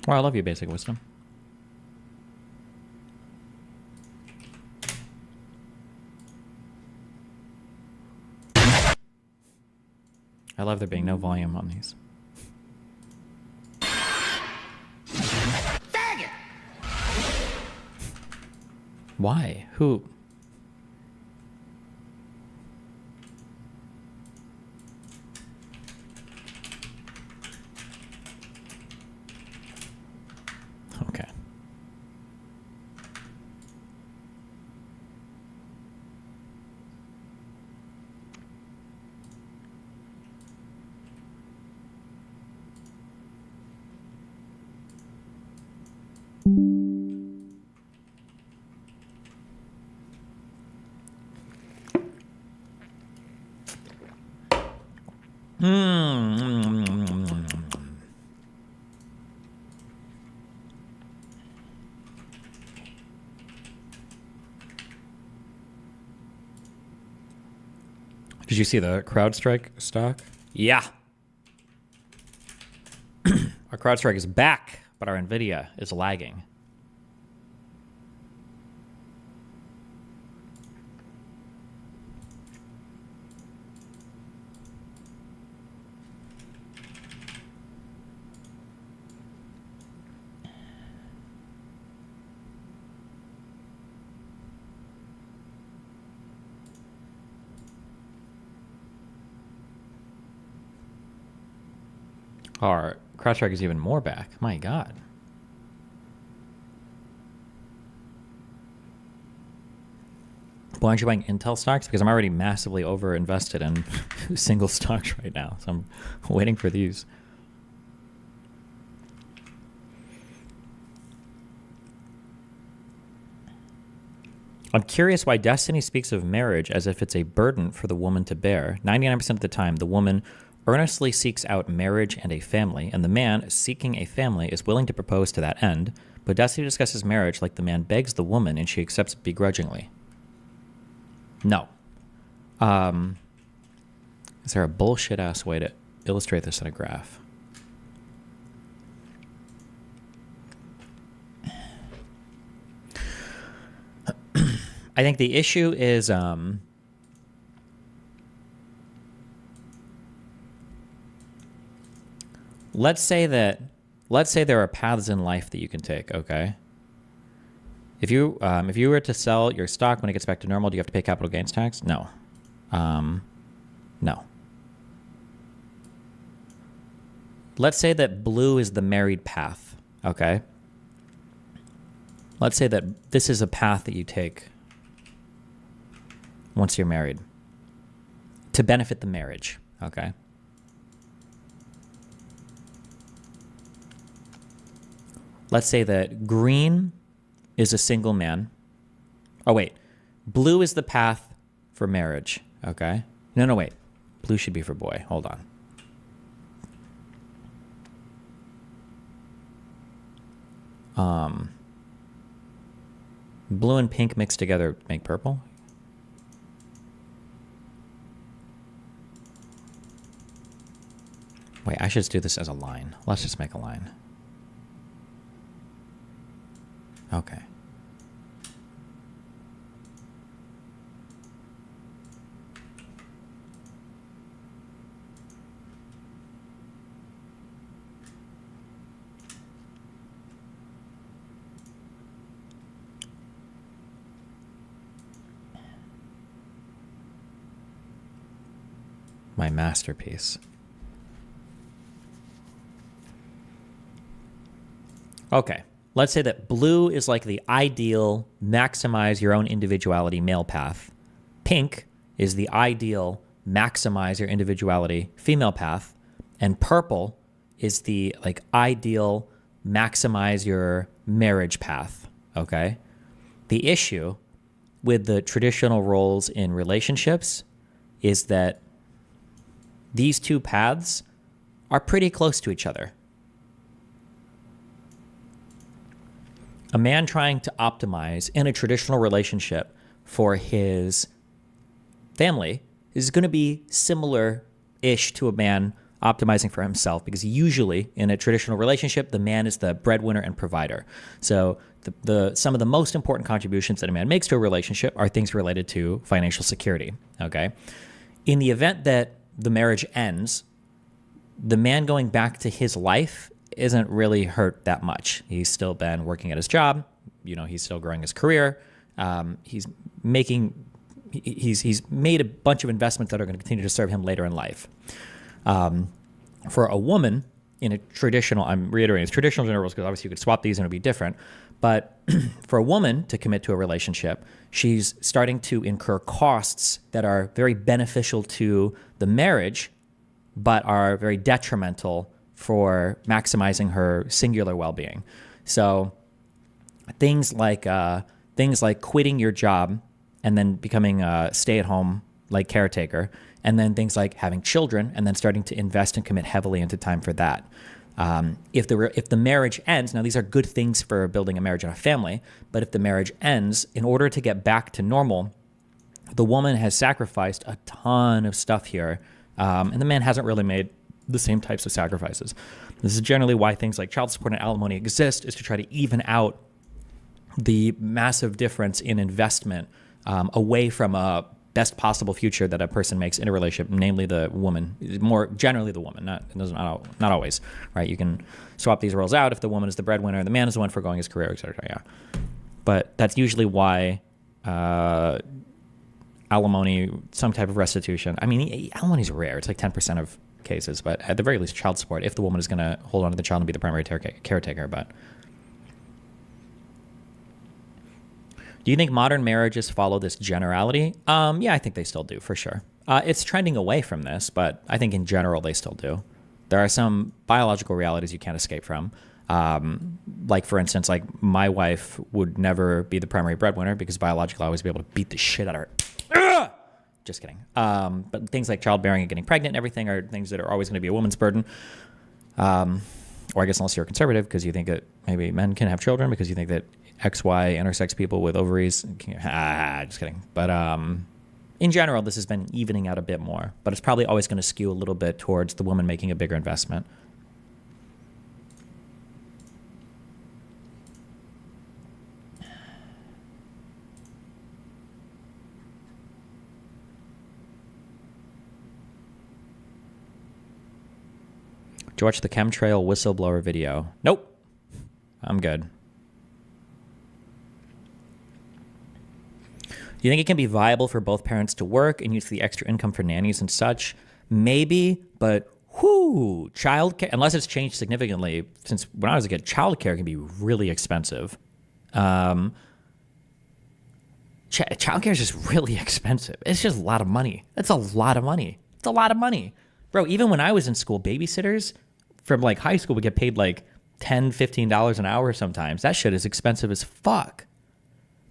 Well, I love you, Basic Wisdom. I love there being no volume on these. Why? Who? Okay. Did you see the CrowdStrike stock? Yeah. Our CrowdStrike is back, but our Nvidia is lagging. Our CrowdStrike is even more back. My God. Why aren't you buying Intel stocks? Because I'm already massively over invested in single stocks right now. So I'm waiting for these. I'm curious why Destiny speaks of marriage as if it's a burden for the woman to bear. 99% of the time, the woman earnestly seeks out marriage and a family, and the man seeking a family is willing to propose to that end, but Destiny discusses marriage like the man begs the woman and she accepts begrudgingly. No. Is there a bullshit-ass way to illustrate this in a graph? I think the issue is... Let's say there are paths in life that you can take, okay? If you were to sell your stock when it gets back to normal, do you have to pay capital gains tax? No. No. Let's say that blue is the married path, okay? Let's say that this is a path that you take once you're married to benefit the marriage, okay? Let's say that green is a single man. Oh, wait. Blue is the path for marriage, okay? No, wait. Blue should be for boy. Hold on. Blue and pink mixed together make purple? Wait, I should just do this as a line. Let's just make a line. Okay. My masterpiece. Okay. let's say that blue is like the ideal maximize your own individuality male path. Pink is the ideal maximize your individuality female path. And purple is the like ideal maximize your marriage path. Okay. The issue with the traditional roles in relationships is that these two paths are pretty close to each other. A man trying to optimize in a traditional relationship for his family is going to be similar-ish to a man optimizing for himself, because usually in a traditional relationship, the man is the breadwinner and provider. So some of the most important contributions that a man makes to a relationship are things related to financial security. Okay. In the event that the marriage ends, the man going back to his life isn't really hurt that much. He's still been working at his job. You know, he's still growing his career. He's made a bunch of investments that are going to continue to serve him later in life. For a woman in a traditional, I'm reiterating, it's traditional gender roles because obviously you could swap these and it'd be different. But for a woman to commit to a relationship, she's starting to incur costs that are very beneficial to the marriage, but are very detrimental for maximizing her singular well-being. So things like quitting your job and then becoming a stay-at-home like caretaker, and then things like having children and then starting to invest and commit heavily into time for that. If the marriage ends, now these are good things for building a marriage and a family, but if the marriage ends, in order to get back to normal, the woman has sacrificed a ton of stuff here, and the man hasn't really made the same types of sacrifices. This is generally why things like child support and alimony exist, is to try to even out the massive difference in investment away from a best possible future that a person makes in a relationship, namely the woman, more generally the woman, not always, right? You can swap these roles out if the woman is the breadwinner and the man is the one foregoing his career, etc. Yeah, but that's usually why alimony, some type of restitution. I mean, alimony is rare; it's like 10% of cases, but at the very least, child support if the woman is going to hold on to the child and be the primary caretaker. But do you think modern marriages follow this generality? Yeah, I think they still do, for sure. It's trending away from this, but I think in general they still do. There are some biological realities you can't escape from. Like, for instance, like my wife would never be the primary breadwinner because biologically I always be able to beat the shit out of her. Ugh! Just kidding. But things like childbearing and getting pregnant and everything are things that are always going to be a woman's burden. Or I guess unless you're conservative because you think that maybe men can have children because you think that XY intersex people with ovaries. Just kidding. But in general, this has been evening out a bit more. But it's probably always going to skew a little bit towards the woman making a bigger investment. Did you watch the chemtrail whistleblower video? Nope. I'm good. Do you think it can be viable for both parents to work and use the extra income for nannies and such? Maybe, but childcare, unless it's changed significantly since when I was a kid, childcare can be really expensive. Childcare is just really expensive. It's just a lot of money. That's a lot of money. It's a lot of money. Bro, even when I was in school, babysitters from like high school would get paid like $10, $15 an hour sometimes. That shit is expensive as fuck.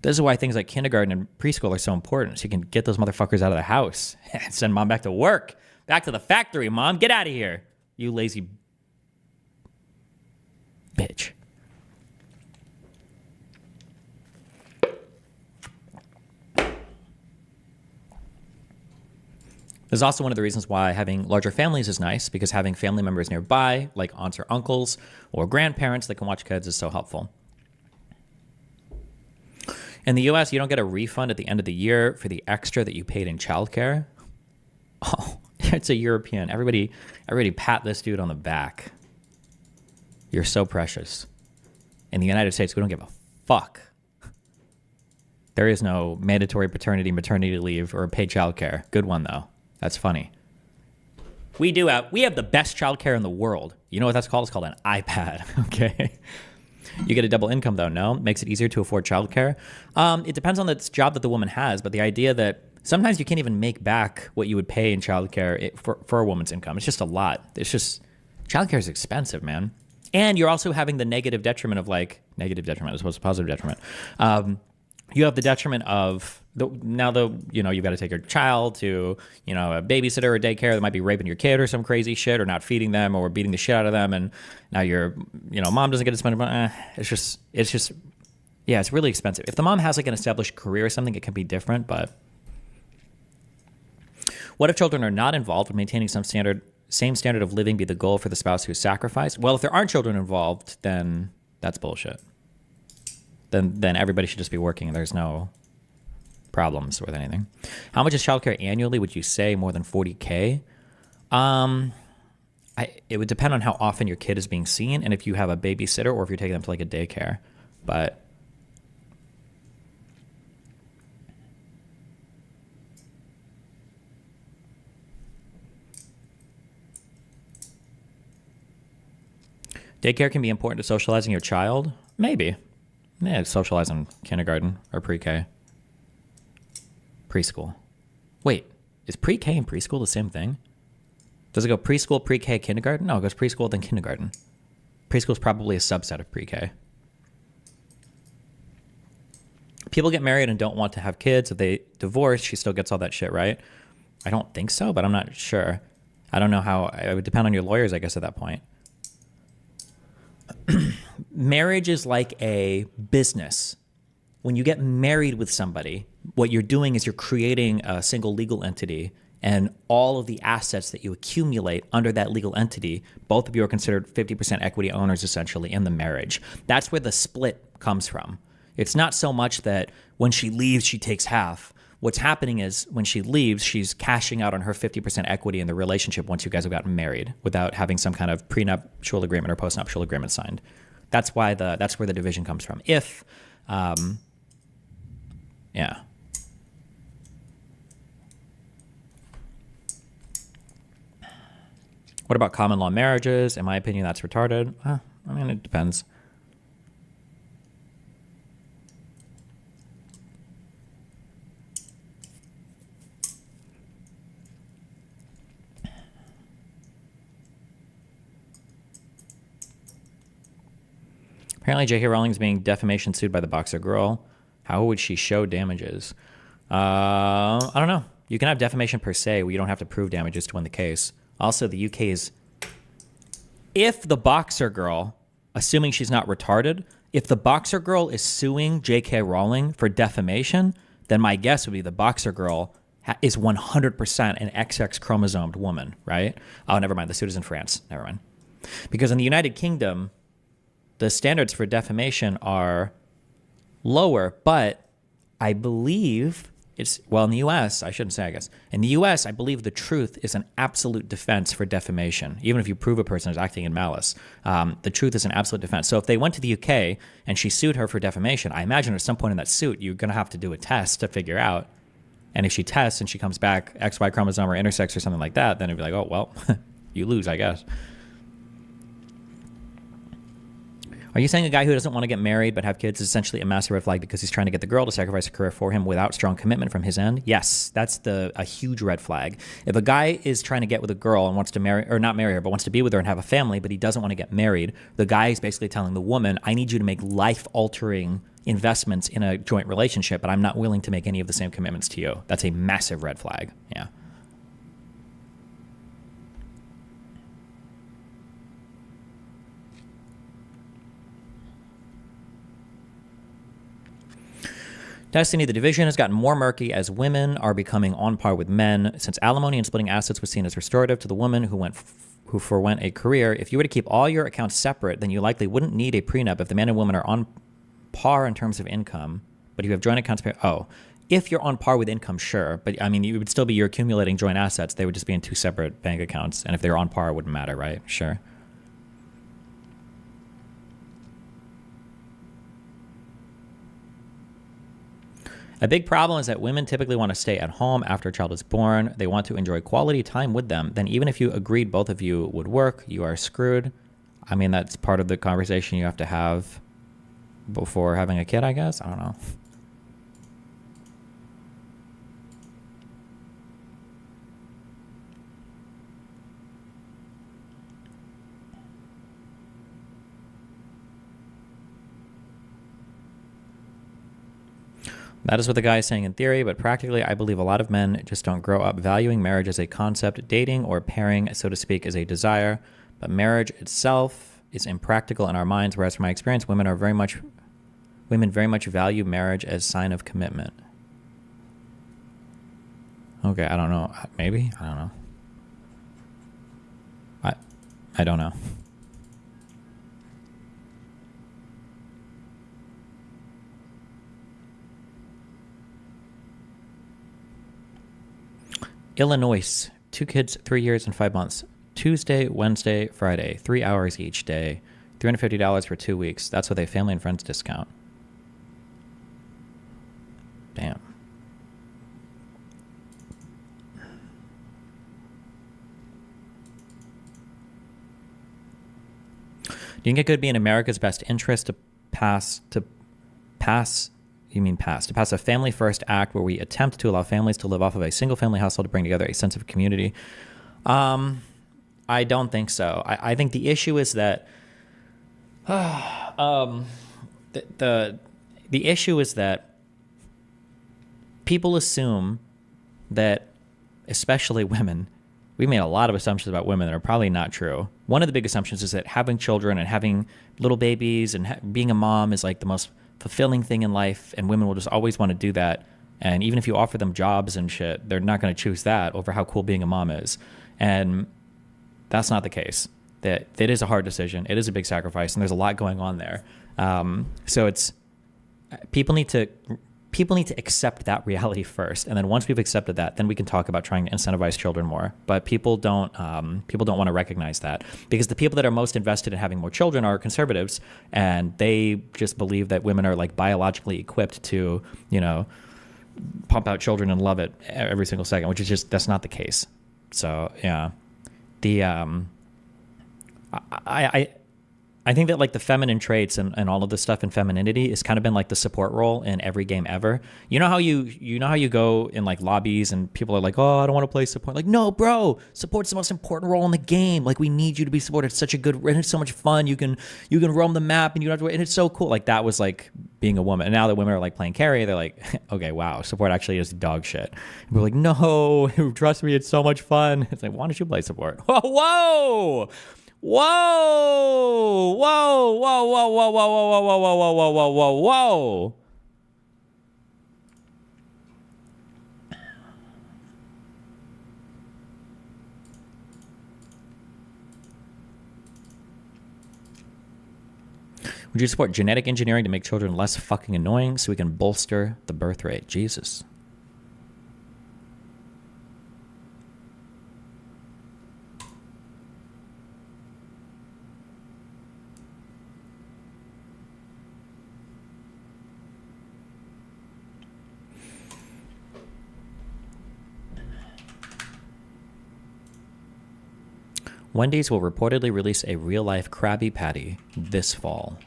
This is why things like kindergarten and preschool are so important, so you can get those motherfuckers out of the house and send mom back to work. Back to the factory, mom. Get out of here, you lazy bitch. This is also one of the reasons why having larger families is nice, because having family members nearby, like aunts or uncles or grandparents that can watch kids, is so helpful. In the US, you don't get a refund at the end of the year for the extra that you paid in childcare. Oh, it's a European. Everybody pat this dude on the back. You're so precious. In the United States, we don't give a fuck. There is no mandatory paternity, maternity leave, or paid childcare. Good one, though. That's funny. We have the best childcare in the world. You know what that's called? It's called an iPad, okay? You get a double income though, no? Makes it easier to afford childcare. It depends on the job that the woman has, but the idea that sometimes you can't even make back what you would pay in childcare for a woman's income. It's just a lot. It's just, childcare is expensive, man. And you're also having the negative detriment of negative detriment as opposed to positive detriment. You have the detriment of you've got to take your child to, a babysitter or daycare that might be raping your kid or some crazy shit, or not feeding them or beating the shit out of them. And now mom doesn't get to spend money. It's just, yeah, it's really expensive. If the mom has an established career or something, it can be different. But what if children are not involved? Would maintaining same standard of living be the goal for the spouse who sacrificed? Well, if there aren't children involved, then that's bullshit. Then everybody should just be working and there's no problems with anything. How much is childcare annually? Would you say more than 40K? It would depend on how often your kid is being seen and if you have a babysitter or if you're taking them to a daycare. But daycare can be important to socializing your child? Maybe. Yeah, socialize in kindergarten or pre-K. Preschool. Wait, is pre-K and preschool the same thing? Does it go preschool, pre-K, kindergarten? No, it goes preschool, then kindergarten. Preschool is probably a subset of pre-K. People get married and don't want to have kids. If they divorce, she still gets all that shit, right? I don't think so, but I'm not sure. I don't know how. It would depend on your lawyers, I guess, at that point. Marriage is like a business. When you get married with somebody, what you're doing is you're creating a single legal entity, and all of the assets that you accumulate under that legal entity, both of you are considered 50% equity owners essentially in the marriage. That's where the split comes from. It's not so much that when she leaves, she takes half. What's happening is when she leaves, she's cashing out on her 50% equity in the relationship once you guys have gotten married without having some kind of prenuptial agreement or postnuptial agreement signed. That's why that's where the division comes from. Yeah. What about common law marriages? In my opinion, that's retarded. It depends. Apparently, J.K. Rowling is being defamation sued by the Boxer Girl. How would she show damages? I don't know. You can have defamation per se where you don't have to prove damages to win the case. Also, the UK is... If the Boxer Girl, assuming she's not retarded, if the Boxer Girl is suing J.K. Rowling for defamation, then my guess would be the Boxer Girl is 100% an XX chromosomed woman, right? Oh, never mind. The suit is in France. Never mind. Because in the United Kingdom, the standards for defamation are lower, but I believe in the US, I shouldn't say, I guess. In the US, I believe the truth is an absolute defense for defamation. Even if you prove a person is acting in malice, the truth is an absolute defense. So if they went to the UK and she sued her for defamation, I imagine at some point in that suit, you're going to have to do a test to figure out. And if she tests and she comes back XY chromosome or intersex or something like that, then it'd be like, oh, well, you lose, I guess. Are you saying a guy who doesn't want to get married but have kids is essentially a massive red flag because he's trying to get the girl to sacrifice a career for him without strong commitment from his end? Yes, that's a huge red flag. If a guy is trying to get with a girl and wants to marry, or not marry her, but wants to be with her and have a family, but he doesn't want to get married, the guy is basically telling the woman, I need you to make life-altering investments in a joint relationship, but I'm not willing to make any of the same commitments to you. That's a massive red flag. Yeah. Destiny, the division has gotten more murky as women are becoming on par with men. Since alimony and splitting assets was seen as restorative to the woman who forwent a career, if you were to keep all your accounts separate, then you likely wouldn't need a prenup if the man and woman are on par in terms of income, but you have joint accounts. If you're on par with income, sure, but I mean, you would still be, you're accumulating joint assets. They would just be in two separate bank accounts, and if they were on par, it wouldn't matter, right? Sure. A big problem is that women typically want to stay at home after a child is born. They want to enjoy quality time with them. Then even if you agreed both of you would work, you are screwed. I mean, that's part of the conversation you have to have. before having a kid, I guess. I don't know. That is what the guy is saying in theory, but practically, I believe a lot of men just don't grow up valuing marriage as a concept. Dating or pairing, so to speak, is a desire, but marriage itself is impractical in our minds. Whereas, from my experience, women very much value marriage as sign of commitment. Okay, I don't know. Maybe I don't know. I don't know. Illinois, 2 kids, 3 years and 5 months. Tuesday, Wednesday, Friday, 3 hours each day. $350 for 2 weeks. That's with a family and friends discount. Damn. Do you think it could be in America's best interest to pass a Family First Act where we attempt to allow families to live off of a single-family household to bring together a sense of community? I don't think so. I think the issue is that the issue is that people assume that, especially women, we made a lot of assumptions about women that are probably not true. One of the big assumptions is that having children and having little babies and being a mom is like the most fulfilling thing in life, and women will just always want to do that. And even if you offer them jobs and shit, they're not going to choose that over how cool being a mom is. And that's not the case. That it is a hard decision. It is a big sacrifice, and there's a lot going on there. So it's people need to accept that reality first, and then once we've accepted that, then we can talk about trying to incentivize children more. But people don't want to recognize that, because the people that are most invested in having more children are conservatives, and they just believe that women are like biologically equipped to, pump out children and love it every single second, which is just, that's not the case. So yeah, I think that like the feminine traits and all of this stuff in femininity has kind of been like the support role in every game ever. You know how you go in like lobbies and people are like, oh, I don't want to play support. Like, no, bro, support's the most important role in the game. Like, we need you to be supported. It's such a good, and it's so much fun. You can roam the map and you don't have to wait. And it's so cool. Like, that was like being a woman. And now that women are like playing carry, they're like, okay, wow, support actually is dog shit. And we're like, no, trust me, it's so much fun. It's like, why don't you play support? Whoa! Whoa! Whoa! Whoa! Whoa! Whoa! Whoa! Whoa! Whoa! Whoa! Whoa! Whoa! Whoa! Whoa! Whoa! Would you support genetic engineering to make children less fucking annoying so we can bolster the birth rate? Jesus. Wendy's will reportedly release a real-life Krabby Patty this fall.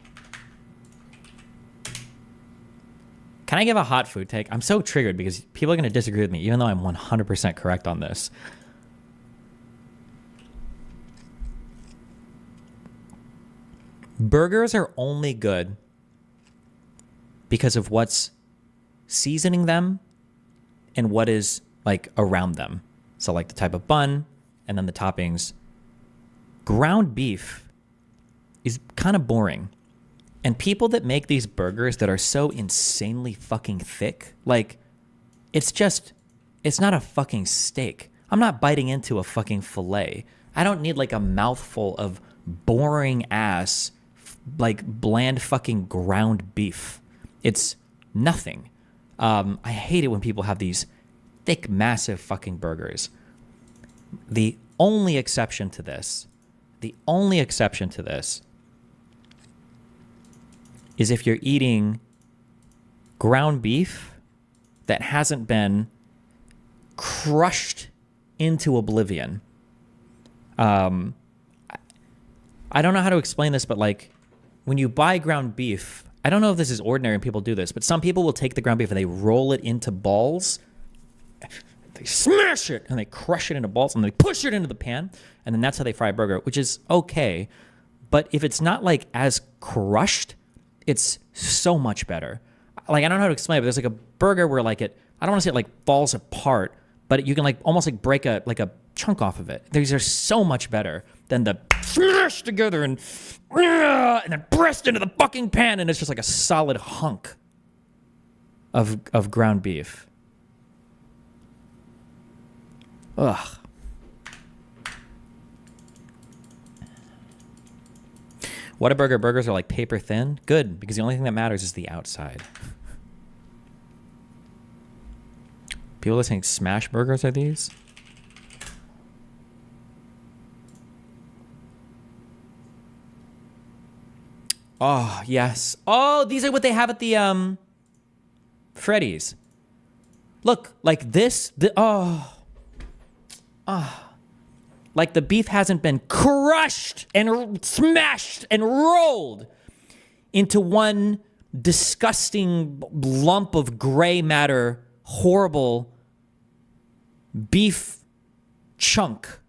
Can I give a hot food take? I'm so triggered because people are going to disagree with me, even though I'm 100% correct on this. Burgers are only good because of what's seasoning them and what is like around them. So like the type of bun and then the toppings. Ground beef is kind of boring. And people that make these burgers that are so insanely fucking thick, like, it's not a fucking steak. I'm not biting into a fucking fillet. I don't need like a mouthful of boring ass, like bland fucking ground beef. It's nothing. I hate it when people have these thick, massive fucking burgers. The only exception to this is if you're eating ground beef that hasn't been crushed into oblivion. I don't know how to explain this, but like when you buy ground beef, I don't know if this is ordinary and people do this, but some people will take the ground beef and they roll it into balls. They smash it and they crush it into balls and they push it into the pan. And then that's how they fry a burger, which is okay. But if it's not like as crushed, it's so much better. Like, I don't know how to explain it, but there's like a burger where like it, I don't want to say it like falls apart, but you can like almost like break a chunk off of it. These are so much better than the smash together and then pressed into the fucking pan, and it's just like a solid hunk of ground beef. Ugh. Whataburger burgers are like paper thin. Good, because the only thing that matters is the outside. People are saying smash burgers are these? Oh, yes. Oh, these are what they have at the Freddy's. Look, like this. Like the beef hasn't been crushed and smashed and rolled into one disgusting lump of gray matter, horrible beef chunk.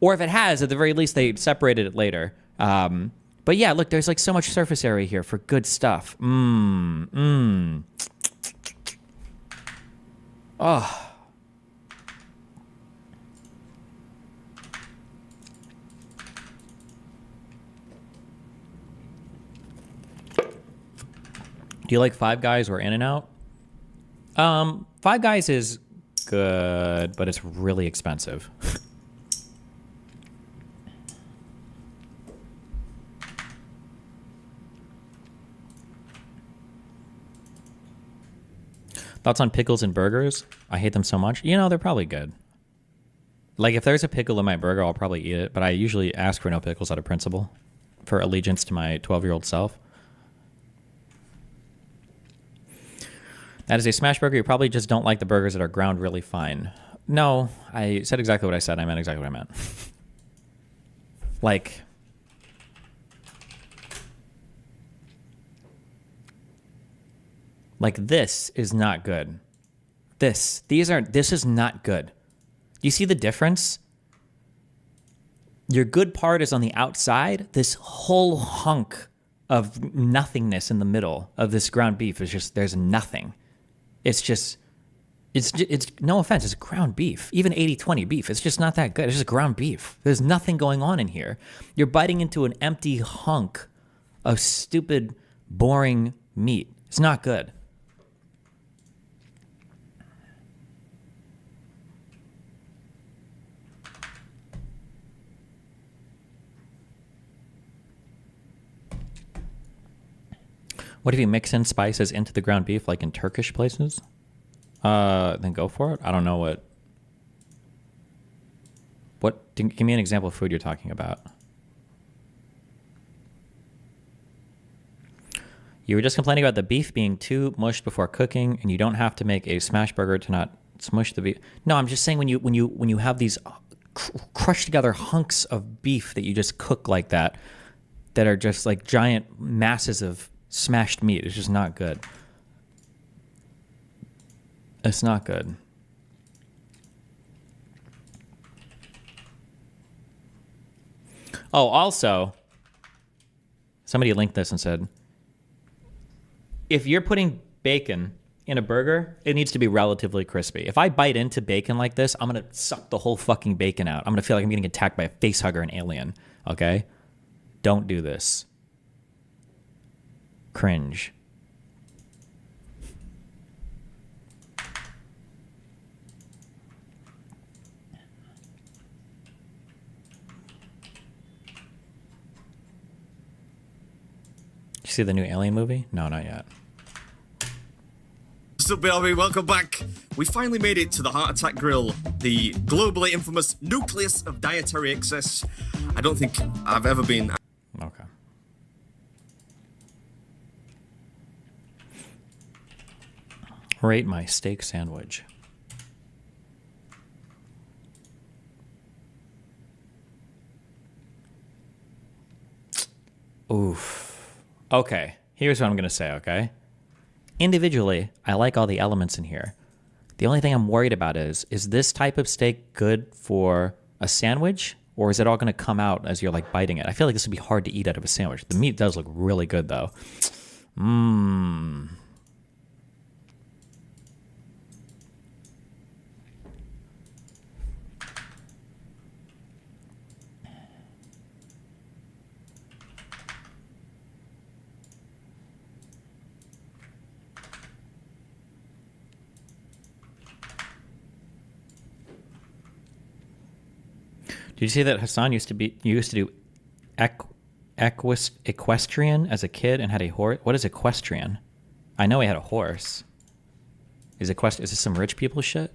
Or if it has, at the very least, they separated it later. But yeah, look, there's like so much surface area here for good stuff. Oh. Do you like Five Guys or In-N-Out? Five Guys is good, but it's really expensive. Thoughts on pickles and burgers? I hate them so much. You know, they're probably good. Like, if there's a pickle in my burger, I'll probably eat it, but I usually ask for no pickles out of principle for allegiance to my 12-year-old self. That is a smash burger. You probably just don't like the burgers that are ground really fine. No, I said exactly what I said. I meant exactly what I meant. Like this is not good. This is not good. You see the difference? Your good part is on the outside. This whole hunk of nothingness in the middle of this ground beef is just, there's nothing. It's no offense, it's ground beef. Even 80-20 beef, it's just not that good. It's just ground beef. There's nothing going on in here. You're biting into an empty hunk of stupid, boring meat. It's not good. What if you mix in spices into the ground beef like in Turkish places? Then go for it. I don't know give me an example of food you're talking about. You were just complaining about the beef being too mushed before cooking, and you don't have to make a smash burger to not smush the beef. No, I'm just saying when you have these crushed together hunks of beef that you just cook like that are just like giant masses of smashed meat, it's just not good. It's not good. Oh, also, somebody linked this and said, if you're putting bacon in a burger, it needs to be relatively crispy. If I bite into bacon like this, I'm going to suck the whole fucking bacon out. I'm going to feel like I'm getting attacked by a facehugger, an alien. Okay? Don't do this. Cringe. Did you see the new Alien movie? No, not yet. What's up, BLB? Welcome back. We finally made it to the Heart Attack Grill, the globally infamous nucleus of dietary excess. I don't think I've ever been... Okay. Rate my steak sandwich. Oof. Okay, here's what I'm going to say, okay? Individually, I like all the elements in here. The only thing I'm worried about is this type of steak good for a sandwich, or is it all going to come out as you're like biting it? I feel like this would be hard to eat out of a sandwich. The meat does look really good, though. Mmm. Did you see that Hassan used to do equestrian as a kid and had a horse? What is equestrian? I know he had a horse. Is this some rich people shit?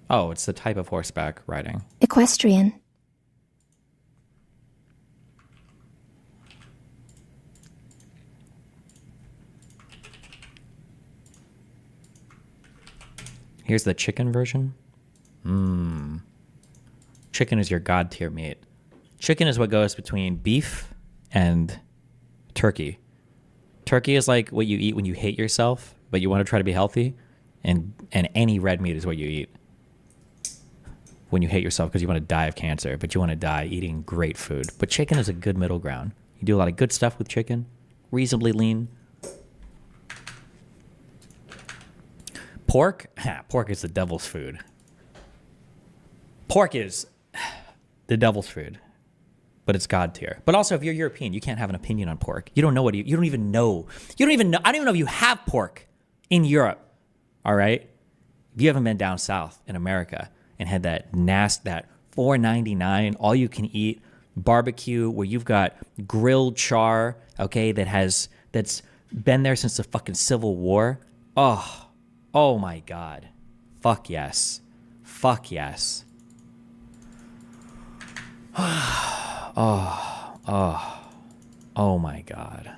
Oh, it's the type of horseback riding. Equestrian. Here's the chicken version. Mmm. Chicken is your god tier meat. Chicken is what goes between beef and turkey. Turkey is like what you eat when you hate yourself, but you want to try to be healthy. And any red meat is what you eat when you hate yourself because you want to die of cancer, but you want to die eating great food. But chicken is a good middle ground. You do a lot of good stuff with chicken, reasonably lean. Pork? Pork is the devil's food. Pork is the devil's food, but it's god tier. But also, if you're European, you can't have an opinion on pork. You don't know you don't even know. I don't even know if you have pork in Europe. All right, if you haven't been down south in America and had that $4.99 all you can eat barbecue where you've got grilled char, okay, that's been there since the fucking Civil War. Oh my God, fuck yes. Oh my God.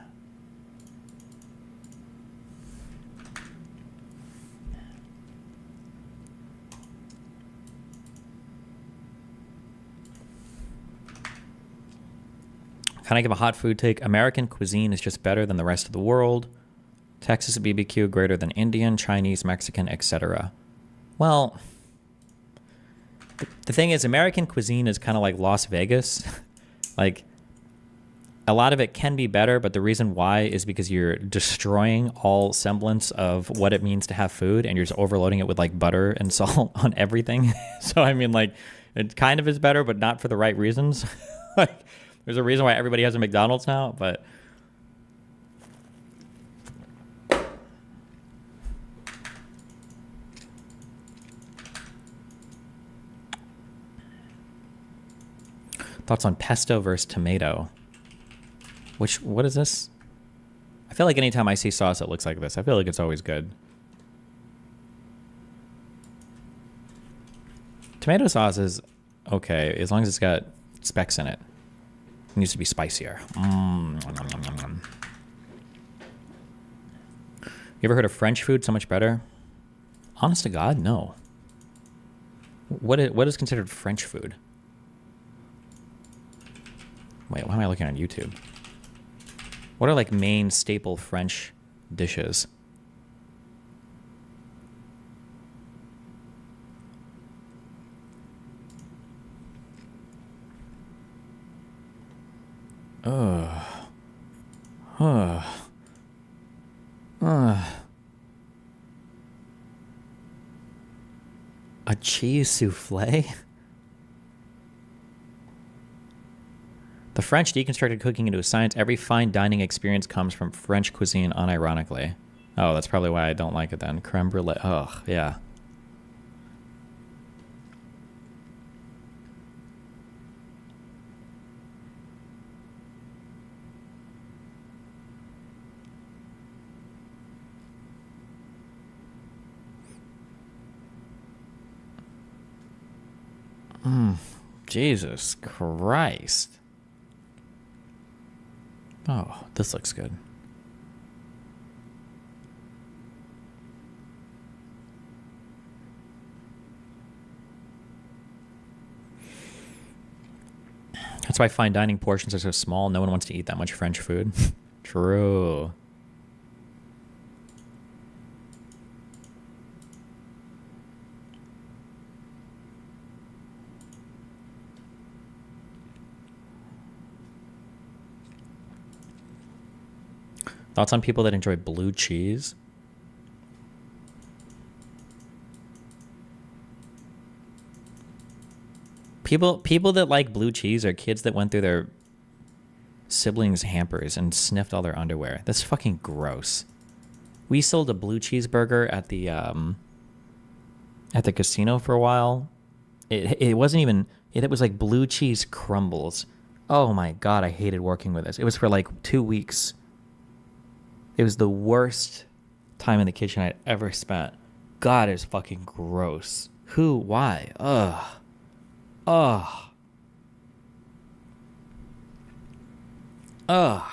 Can I give a hot food take? American cuisine is just better than the rest of the world. Texas BBQ greater than Indian, Chinese, Mexican, etc. Well, the thing is, American cuisine is kind of like Las Vegas. Like, a lot of it can be better, but the reason why is because you're destroying all semblance of what it means to have food, and you're just overloading it with like butter and salt on everything. So, I mean, like, it kind of is better, but not for the right reasons. Like, there's a reason why everybody has a McDonald's now, but... Thoughts on pesto versus tomato? What is this? I feel like anytime I see sauce that looks like this, I feel like it's always good. Tomato sauce is okay, as long as it's got specks in it. It needs to be spicier. You ever heard of French food so much better? Honest to God, no. What is considered French food? Wait, why am I looking on YouTube? What are like main staple French dishes? A cheese souffle? The French deconstructed cooking into a science. Every fine dining experience comes from French cuisine, unironically. Oh, that's probably why I don't like it then. Creme brulee. Ugh, yeah. Jesus Christ. Oh, this looks good. That's why fine dining portions are so small. No one wants to eat that much French food. True. Thoughts on people that enjoy blue cheese? People that like blue cheese are kids that went through their siblings' hampers and sniffed all their underwear. That's fucking gross. We sold a blue cheeseburger at the casino for a while. It wasn't even it was like blue cheese crumbles. Oh my god, I hated working with this. It was for like 2 weeks. It was the worst time in the kitchen I'd ever spent. God, it was fucking gross. Who? Why? Ugh. Ugh. Ugh.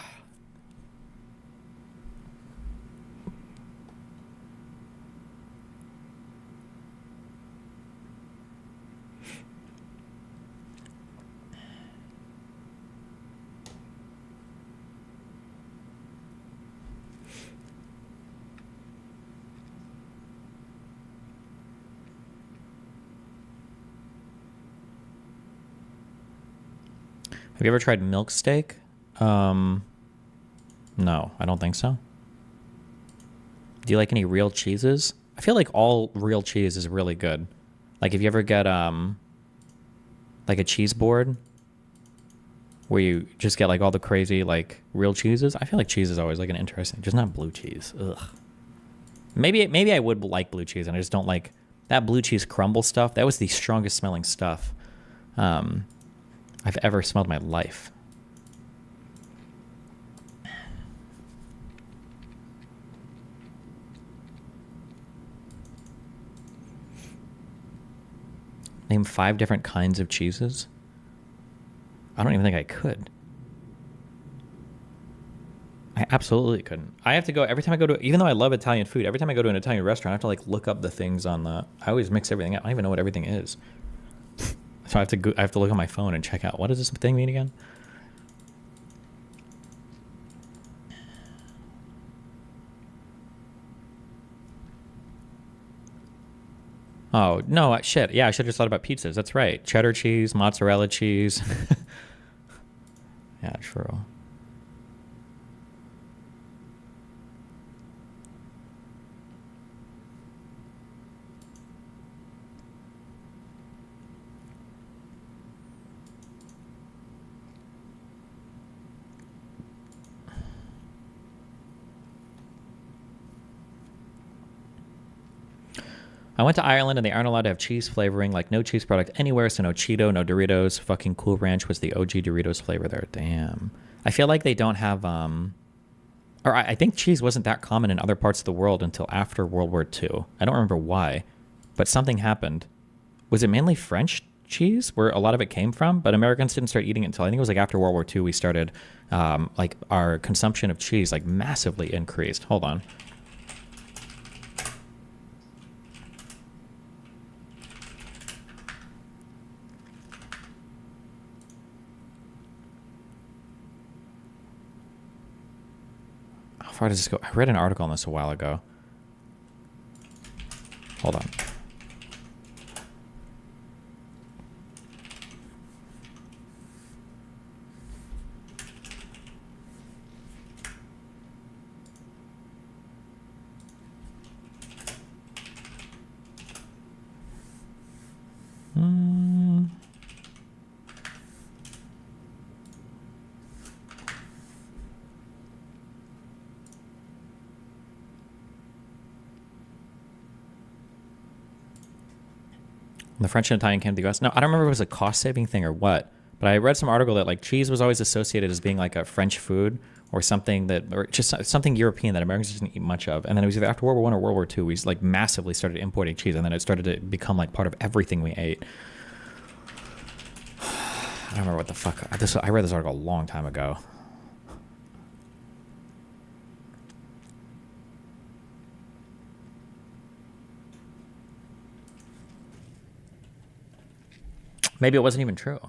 Have you ever tried milk steak? No, I don't think so. Do you like any real cheeses? I feel like all real cheese is really good. Like if you ever get like a cheese board where you just get like all the crazy like real cheeses. I feel like cheese is always like an interesting, just not blue cheese. Ugh. Maybe I would like blue cheese and I just don't like that blue cheese crumble stuff. That was the strongest smelling stuff I've ever smelled in my life. Name 5 different kinds of cheeses? I don't even think I could. I absolutely couldn't. I have to go, every time I go to, even though I love Italian food, every time I go to an Italian restaurant, I have to like look up the things on the, I always mix everything up. I don't even know what everything is. So I have to look on my phone and check out, what does this thing mean again? Oh, no, shit. Yeah, I should have just thought about pizzas. That's right. Cheddar cheese, mozzarella cheese. Yeah, true. I went to Ireland and they aren't allowed to have cheese flavoring, like no cheese product anywhere, so no Cheeto, no Doritos. Fucking Cool Ranch was the OG Doritos flavor there. Damn. I feel like they don't have, or I think cheese wasn't that common in other parts of the world until after World War II. I don't remember why, but something happened. Was it mainly French cheese where a lot of it came from? But Americans didn't start eating it until I think it was like after World War II we started, like our consumption of cheese like massively increased. Hold on. How far does this go? I read an article on this a while ago. Hold on. The French and Italian came to the US. No, I don't remember if it was a cost-saving thing or what, but I read some article that like cheese was always associated as being like a French food or something that, or just something European that Americans didn't eat much of. And then it was either after World War I or World War II, we like massively started importing cheese, and then it started to become like part of everything we ate. I don't remember what the fuck. I read this article a long time ago. Maybe it wasn't even true.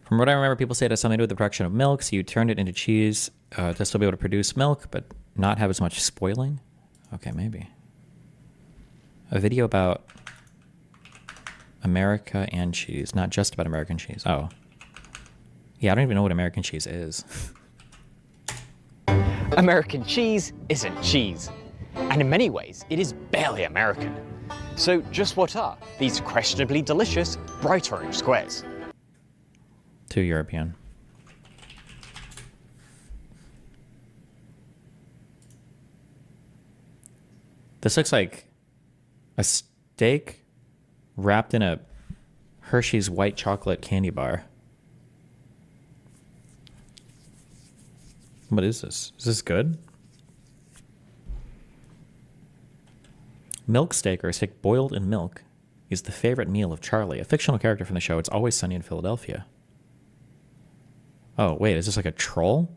From what I remember, people say it has something to do with the production of milk, so you turn it into cheese to still be able to produce milk, but not have as much spoiling. Okay, maybe. A video about America and cheese, not just about American cheese. Oh. Yeah, I don't even know what American cheese is. American cheese isn't cheese, and in many ways, it is barely American. So just what are these questionably delicious bright orange squares? Too European. This looks like a steak wrapped in a Hershey's white chocolate candy bar. What is this? Is this good? Milk steak, or a steak boiled in milk, is the favorite meal of Charlie, a fictional character from the show It's Always Sunny in Philadelphia. Oh, wait, is this like a troll?